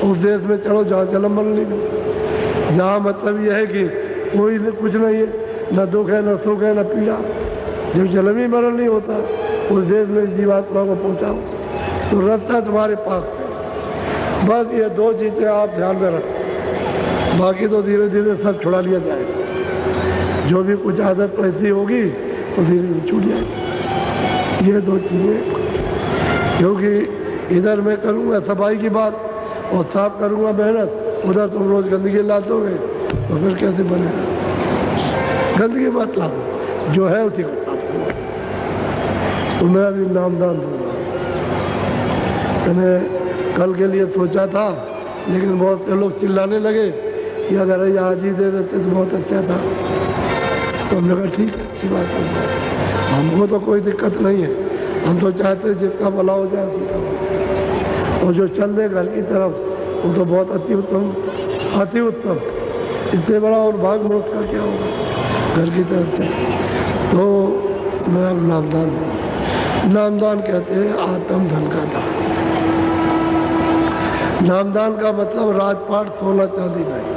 उस देश में चलो जहाँ जन्म मरण नहीं, जहाँ मतलब ये है कि कोई कुछ नहीं है, न दुख है, न सुख है, न पीड़ा। जब जन्म ही मरण नहीं होता उस देश में जीवात्मा को पहुँचाओ तो रास्ता तुम्हारे पास है। बस ये दो चीज़ें आप ध्यान में रखो, बाकी तो धीरे धीरे सब छुड़ा लिया जाएगा। जो भी कुछ आदत ऐसी होगी तो धीरे धीरे छूट जाएगी। ये दो चीज़ें, क्योंकि इधर मैं करूँगा सफाई की बात और साफ करूँगा मेहनत, उधर तुम रोज़ गंदगी ला दोगे तो फिर कैसे बनेगा? गंदगी मत ला दो, जो है उसी को साफ करो। तो मैं अभी नामदान दूंगा। मैंने कल के लिए सोचा था, लेकिन बहुत से लोग चिल्लाने लगे कि अगर ये आज ही दे देते तो बहुत अच्छा था। तो हमने कहा ठीक है, अच्छी बात है, हमको तो कोई दिक्कत नहीं है, हम तो चाहते जिसका भला हो जाए उसका भला। और जो चल दे घर की तरफ वो तो बहुत अति उत्तम, अति उत्तम। इससे बड़ा और भाग मनुष्य का क्या होगा घर की तरफ से। तो मैं अब नामदान, नामदान कहते हैं आत्म धन का दान। नामदान का मतलब राजपाट, सोना चांदी नहीं,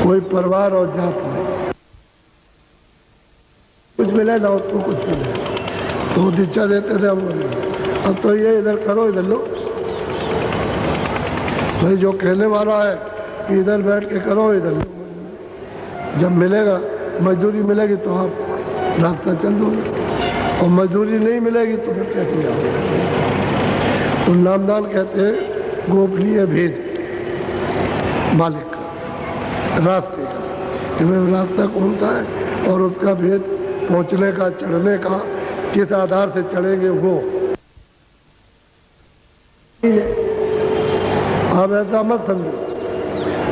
कोई परिवार और जात नहीं। कुछ मिले ना तो कुछ मिले, तो दीक्षा देते थे हम लोग। अब तो ये इधर करो इधर लो, भाई जो कहने वाला है कि इधर बैठ के करो इधर लो, जब मिलेगा मजदूरी मिलेगी तो आप रास्ता चल दोगे, और मजदूरी नहीं मिलेगी तो फिर कैसे आओगे? तो नामदान कहते हैं गोपनीय भेद मालिक का, रास्ते का, कि वह रास्ता कौन सा है और उसका भेद पहुंचने का, चढ़ने का, किस आधार से चढ़ेंगे वो। आप ऐसा मत समझो,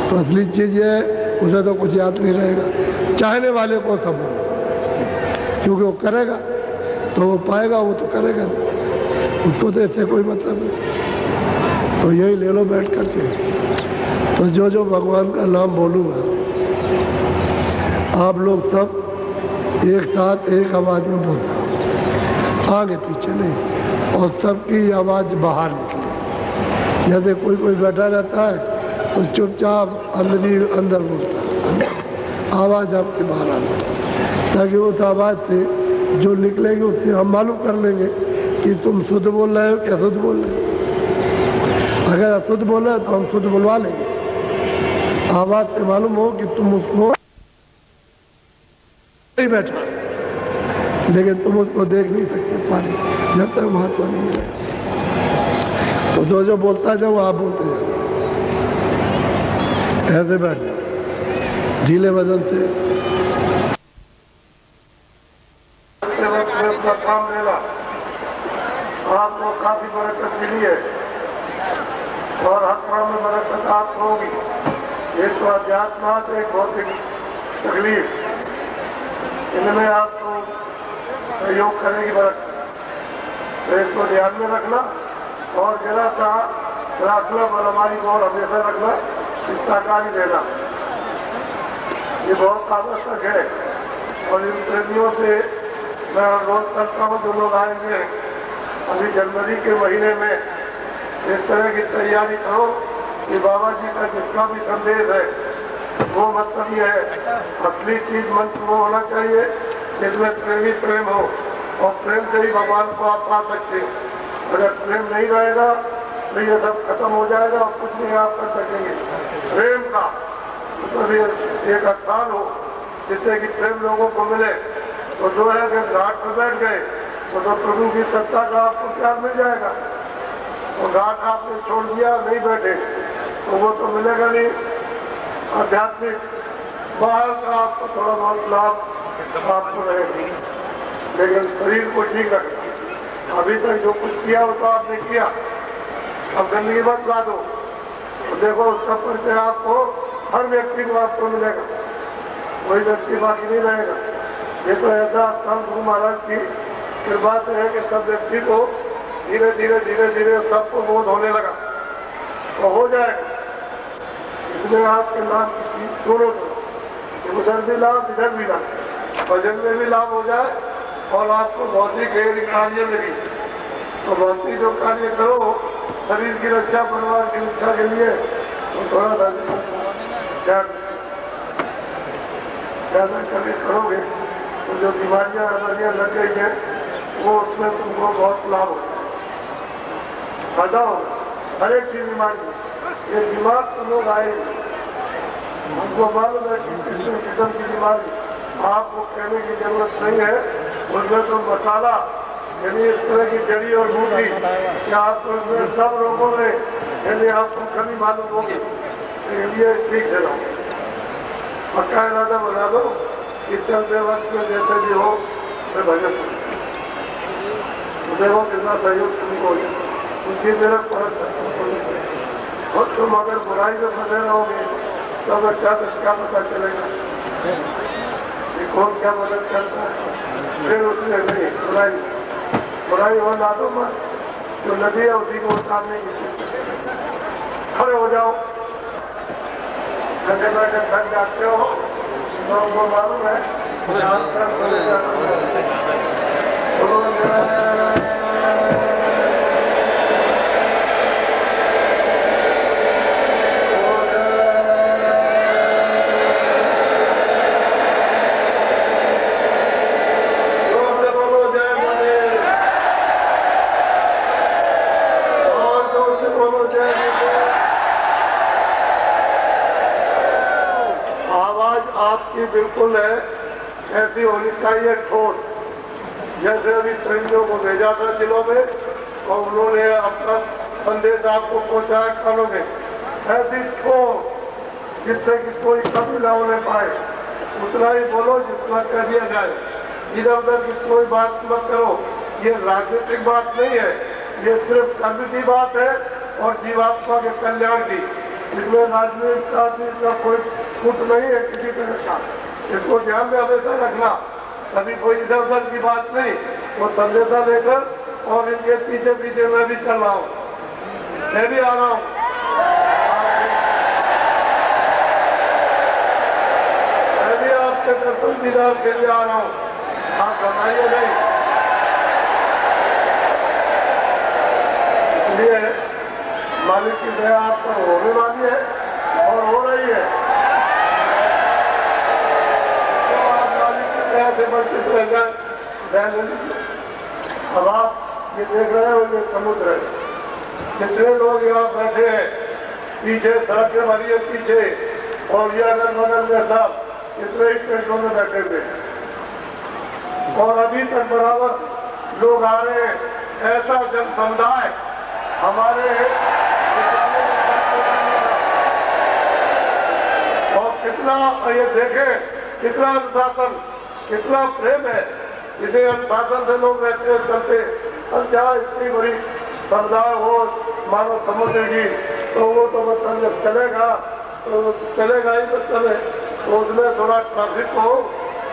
तो असली चीज ये है, उसे तो कुछ याद नहीं रहेगा। चाहने वाले को सब, क्योंकि वो करेगा तो वो पाएगा, वो तो करेगा, उसको तो इससे कोई मतलब नहीं। तो यही ले लो बैठ करके। तो जो जो भगवान का नाम बोलूँगा आप लोग सब एक साथ एक आवाज़ में बोलना, आगे पीछे नहीं, और सबकी आवाज़ बाहर निकले। जैसे कोई कोई बैठा रहता है तो चुपचाप अंदर ही अंदर बोलता है, आवाज़ आपके बाहर आती, ताकि उस आवाज़ से जो निकलेगी उससे हम मालूम कर लेंगे कि तुम शुद्ध बोल रहे हो कि अशुद्ध बोल रहे हो। अगर अशुद्ध बोल रहे हो तो हम शुद्ध बुलवा लेंगे। आवाज़ से मालूम हो कि तुम उसको नहीं बैठा, लेकिन तुम उसको देख नहीं सकते पारे, जब तक महत्व नहीं मिलेगा। तो जो बोलता जाओ आप बोलते जाओ, ऐसे बैठ जाओ ढीले वजन से। अपना काम लेना आपको काफी बरकत मिली है, और हर काम में बरकत आपको होगी। एक तो अध्यात्म से एक भौतिक तकलीफ, इनमें आपको सहयोग करेगी बरकत। तो इसको ध्यान में रखना, और जरा सा प्रार्थना पर हमारी गौर हमेशा रखना, शिष्टाचारी देना, ये बहुत आवश्यक है। और इन प्रेमियों से मैं अनुरोध करता हूँ, जो लोग आएंगे अभी जनवरी के महीने में, इस तरह की तैयारी करो कि बाबा जी का जिसका भी संदेश है वो मतलब ये है, असली चीज मंत्र वो होना चाहिए जिसमें प्रेमी प्रेम हो, और प्रेम से ही भगवान को आप पा सकते हो। अगर प्रेम नहीं रहेगा तो ये सब खत्म हो जाएगा और कुछ नहीं आप कर सकेंगे। प्रेम का मतलब एक स्थान हो जिससे कि प्रेम लोगों को मिले। तो जो है कि घाट पर बैठ गए तो प्रभु की सत्ता का आपको प्यार मिल जाएगा, और घाट आपने छोड़ दिया, नहीं बैठे, तो वो तो मिलेगा नहीं। आध्यात्मिक बाहर का आपको थोड़ा बहुत लाभ आपको रहेगा, लेकिन शरीर को ठीक रखना। अभी तक जो कुछ किया वो तो आपने किया, अब गंदगी मत ला दो। तो देखो उसका परिचय आपको हर व्यक्ति को आपको मिलेगा, कोई व्यक्ति बाकी नहीं रहेगा। ये तो ऐसा संत गुरु महाराज की कृपा से है कि सब व्यक्ति को धीरे धीरे सबको बोध होने लगा, तो हो जाएगा। इसमें आपके लाभ की चीज दोनों तरफ, उधर भी लाभ इधर भी लाभ, भजन में भी लाभ हो जाए और आपको भौतिक कार्य में भी। तो भौतिक जो कार्य करो शरीर की रक्षा, परिवार की रक्षा के लिए, तो थोड़ा ज़्यादा करोगे तो जो बीमारियां लग गई हैं वो उसमें तुमको बहुत लाभ होगा, फायदा होगा। हर एक की बीमारी, ये दिमाग तो लोग आए, हमको मालूम है कि किसी किस्म की बीमारी आपको कहने की जरूरत नहीं है। उसमें तो मसाला यानी इस तरह की जड़ी और बूटी कि आपको इसमें सब रोगों में यानी आपको कभी मालूम होगी, ये ठीक है। पक्का इरादा बना दो कि चलते वक्त में जैसे भी हो मैं भजन देखो कितना सहयोग तुमको हो जाए, उनकी मेरा फर्क और तुम अगर बुराई में फंसे रहोगे तो अगर क्या पता चलेगा कि कौन क्या मदद करता है। फिर उसमें नहीं बुराई हो ना दो मत, जो नदी है उसी को उतारने की। खड़े हो जाओ, जगह बैठे थक जाते हो तो वो मालूम है आपकी बिल्कुल है ऐसी होनी चाहिए ठोस, जैसे अभी सैनिकों को भेजा था जिलों में और उन्होंने अपना संदेश आपको पहुंचाया कानों में, ऐसी ठोस जिससे कि कोई कभी ना होने पाए, उतना ही बोलो जितना कह दिया जाए। इधर उधर की कोई बात मत करो, ये राजनीतिक बात नहीं है, ये सिर्फ कर्म की बात है और जीवात्मा के कल्याण की। इसमें राजनीतिक का कोई छूट नहीं है किसी तरह का, इसको ध्यान में हमेशा रखना। कभी कोई इधर उधर की बात नहीं, वो संदेशा लेकर और इनके पीछे पीछे मैं भी चल रहा हूँ, मैं भी आ रहा हूँ। मैं भी आपके दर्शन दीदार के लिए आ रहा हूँ, आप घबराइए नहीं। इसलिए मालिक की दया आप पर होने वाली है और हो रही है, तो आप मालिक की दया से बचते रह जाए। अब आप ये देख रहे हो ये समुद्र है, कितने लोग यहाँ बैठे हैं, पीछे सड़क के मारिए पीछे और ये अगल बगल में सब इतने स्टेशनों में बैठे हुए और अभी तक बराबर लोग आ रहे हैं। ऐसा जन समुदाय हमारे और कितना ये देखे कितना अनुशासन कितना प्रेम है, इसे अनुशासन से लोग रहते हैं चलते। अब जहाँ इतनी बड़ी समुदाय हो मानो समुद्र की तो वो तो मतलब जब चलेगा तो चलेगा ही तो चले, तो उसमें थोड़ा ट्रैफिक हो,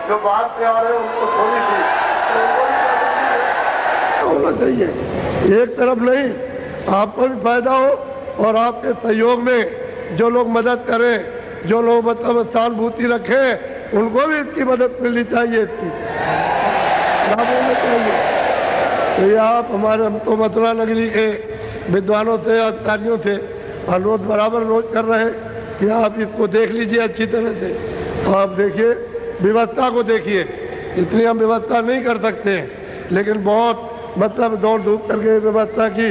जो बाहर से आ रहे हैं उनको थोड़ी सी होना चाहिए। एक तरफ नहीं, आपको भी फायदा हो और आपके सहयोग में जो लोग मदद करें, जो लोग मतलब सहानुभूति रखें, उनको भी इसकी मदद मिलनी चाहिए, इसकी लाभ होना चाहिए। तो ये आप हमारे हमको मथुरा नगरी के विद्वानों से अधिकारियों से अनुरोध बराबर रोज कर रहे हैं कि आप इसको देख लीजिए अच्छी तरह से। आप देखिए व्यवस्था को देखिए, इतनी हम व्यवस्था नहीं कर सकते हैं, लेकिन बहुत मतलब दौड़ धूप करके व्यवस्था की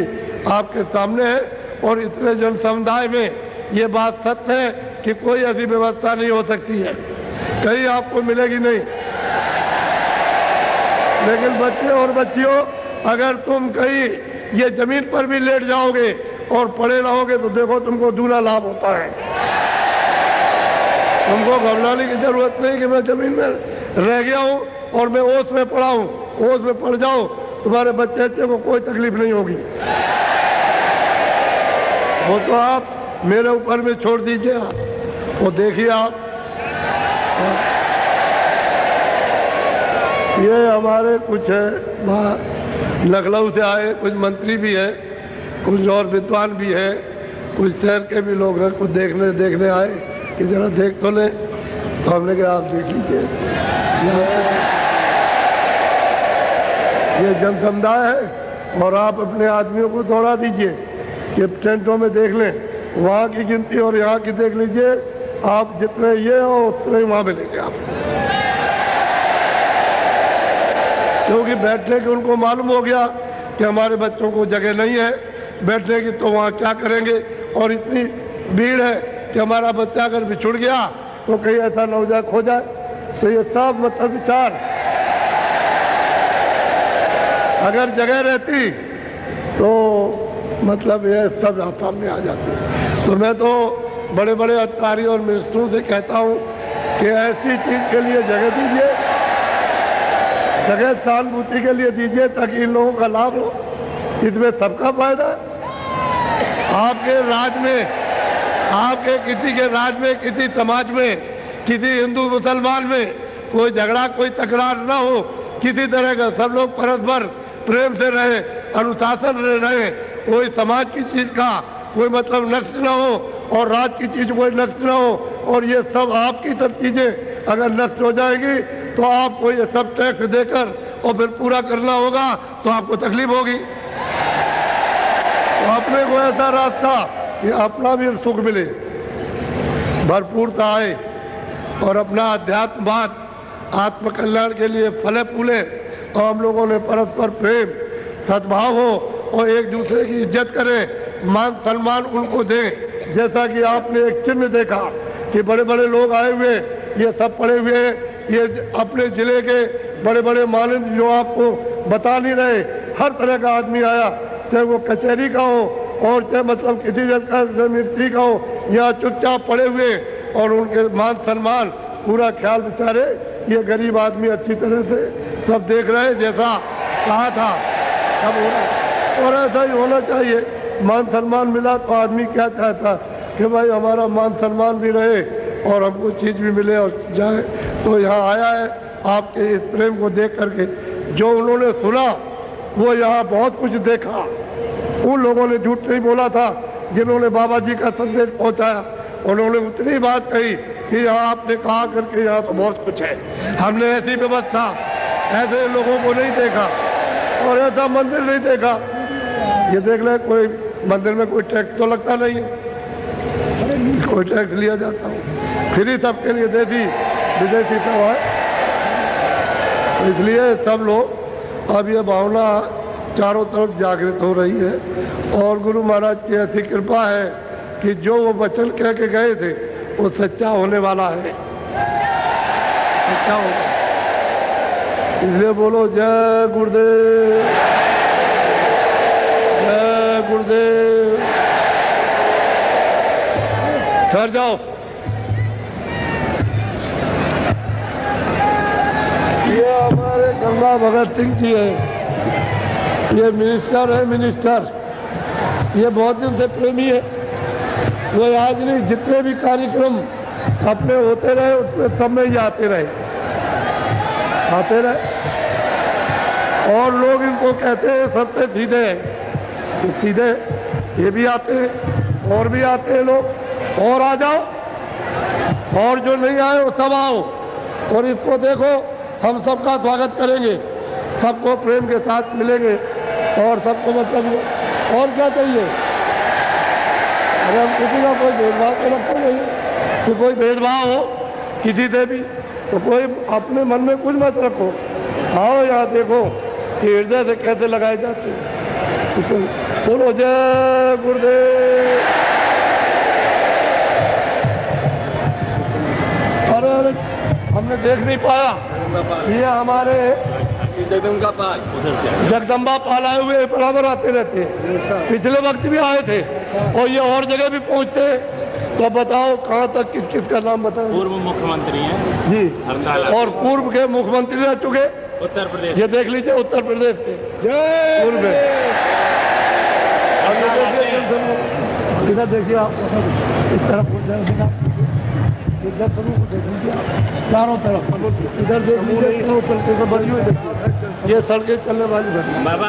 आपके सामने है। और इतने जन समुदाय में ये बात सत्य है कि कोई ऐसी व्यवस्था नहीं हो सकती है, कहीं आपको मिलेगी नहीं। लेकिन बच्चे और बच्चियों, अगर तुम कहीं ये जमीन पर भी लेट जाओगे और पड़े रहोगे तो देखो तुमको दूना लाभ होता है। तुमको घबराने की जरूरत नहीं कि मैं जमीन में रह गया हूँ और मैं ओस में पड़ा हूँ, ओस में पड़ जाओ, तुम्हारे बच्चे को कोई तकलीफ नहीं होगी। वो तो आप मेरे ऊपर में छोड़ दीजिए, वो देखिए आप। ये हमारे कुछ है लखनऊ से आए, कुछ मंत्री भी है, कुछ और विद्वान भी है, कुछ शहर के भी लोग हैं, कुछ देखने आए कि जरा देख तो ले, तो हमने कहा आप देख लीजिए, ये जन समुदाय है और आप अपने आदमियों को दौड़ा दीजिए कि टेंटों में देख लें, वहाँ की गिनती और यहाँ की देख लीजिए, आप जितने ये हो उतने ही वहाँ मिलेंगे आप, क्योंकि बैठने की उनको मालूम हो गया कि हमारे बच्चों को जगह नहीं है बैठने की, तो वहाँ क्या करेंगे, और इतनी भीड़ है कि हमारा बच्चा अगर बिछुड़ गया तो कहीं ऐसा न हो जाए खो जाए। तो ये सब मतलब विचार, अगर जगह रहती तो मतलब ये सब सामने आ जाती। तो मैं तो बड़े बड़े अधिकारी और मिनिस्टरों से कहता हूँ कि ऐसी चीज के लिए जगह दीजिए, जगह सहानुभूति के लिए दीजिए ताकि इन लोगों का लाभ हो, इसमें सबका फायदा है। आपके राज में, आपके किसी के राज में, किसी समाज में, किसी हिंदू मुसलमान में कोई झगड़ा कोई तकरार ना हो, किसी तरह का, सब लोग परस्पर प्रेम से रहे, अनुशासन रहे, कोई समाज की चीज का कोई मतलब नष्ट ना हो और राज की चीज कोई नष्ट ना हो। और ये सब आपकी सब चीजें अगर नष्ट हो जाएगी तो आपको ये सब टैक्स देकर और फिर पूरा करना होगा तो आपको तकलीफ होगी। तो अपने को ऐसा रास्ता कि अपना भी सुख मिले, भरपूरता आए और अपना अध्यात्मवाद आत्म कल्याण के लिए फले फूले और हम लोगों ने परस्पर प्रेम सद्भाव हो और एक दूसरे की इज्जत करें, मान सम्मान उनको दें। जैसा कि आपने एक चिन्ह देखा कि बड़े बड़े लोग आए हुए, ये सब पड़े हुए हैं, ये अपने जिले के बड़े बड़े मानद जो आपको बता नहीं रहे, हर तरह का आदमी आया, चाहे वो कचहरी का हो और चाहे मतलब किसी जगह मिस्त्री का हो, यहाँ चुपचाप पड़े हुए और उनके मान सम्मान पूरा ख्याल बेचारे ये गरीब आदमी अच्छी तरह से सब देख रहे हैं, जैसा कहा था सब हो रहा है और ऐसा ही होना चाहिए। मान सम्मान मिला तो आदमी क्या चाहता कि भाई हमारा मान सम्मान भी रहे और हमको चीज भी मिले और जाए। तो यहाँ आया है आपके इस प्रेम को देख करके, जो उन्होंने सुना वो यहाँ बहुत कुछ देखा। उन लोगों ने झूठ नहीं बोला था जिन्होंने बाबा जी का संदेश पहुंचाया, उन्होंने उतनी बात कही कि यहाँ आपने कहा करके यहाँ तो बहुत कुछ है, हमने ऐसी व्यवस्था, ऐसे लोगों को नहीं देखा और ऐसा मंदिर नहीं देखा। ये देख ले, कोई मंदिर में कोई टैक्स तो लगता नहीं है, कोई टैक्स लिया जाता है, फ्री सबके लिए देसी विदेशी सब है। इसलिए सब लोग अब ये भावना चारों तरफ जागृत हो रही है और गुरु महाराज की ऐसी कृपा है कि जो वो वचन कह के गए थे वो सच्चा होने वाला है, सच्चा होगा। इसलिए बोलो जय गुरुदेव, जय गुरुदेव। ठहर जाओ। ये हमारे गंगा भगत सिंह जी है, ये मिनिस्टर है, मिनिस्टर, ये बहुत दिन से प्रेमी है। वो आज नहीं, जितने भी कार्यक्रम अपने होते रहे उसमें सब में ही आते रहे और लोग इनको कहते हैं सबसे सीधे हैं, सीधे ये भी आते हैं और भी आते हैं लोग, और आ जाओ और जो नहीं आए वो सब आओ और इसको देखो, हम सबका स्वागत करेंगे, सबको प्रेम के साथ मिलेंगे और सबको मतलब और क्या चाहिए। अरे हम किसी का कोई भेदभाव तो रखते नहीं कि कोई भेदभाव हो किसी से भी, तो कोई अपने मन में कुछ मत रखो। आओ यहाँ देखो कि हृदय से कैसे लगाए जाते हैं। बोलो जय गुरुदेव। अरे हमने देख नहीं पाया, ये हमारे जगदम्बा पाल आए हुए बराबर आते रहते हैं, पिछले वक्त भी आए थे और ये और जगह भी पहुंचते हैं। तो बताओ कहाँ तक किस किस का नाम बताओ। पूर्व मुख्यमंत्री हैं जी और पूर्व के मुख्यमंत्री रह चुके उत्तर प्रदेश, ये देख लीजिए उत्तर प्रदेश के पूर्व में। इधर देखिए आप, इस तरफ इधर देख लीजिए आप, चारों तरफ इधर देख लीजिए, ये सड़कें चलने वाली बाबा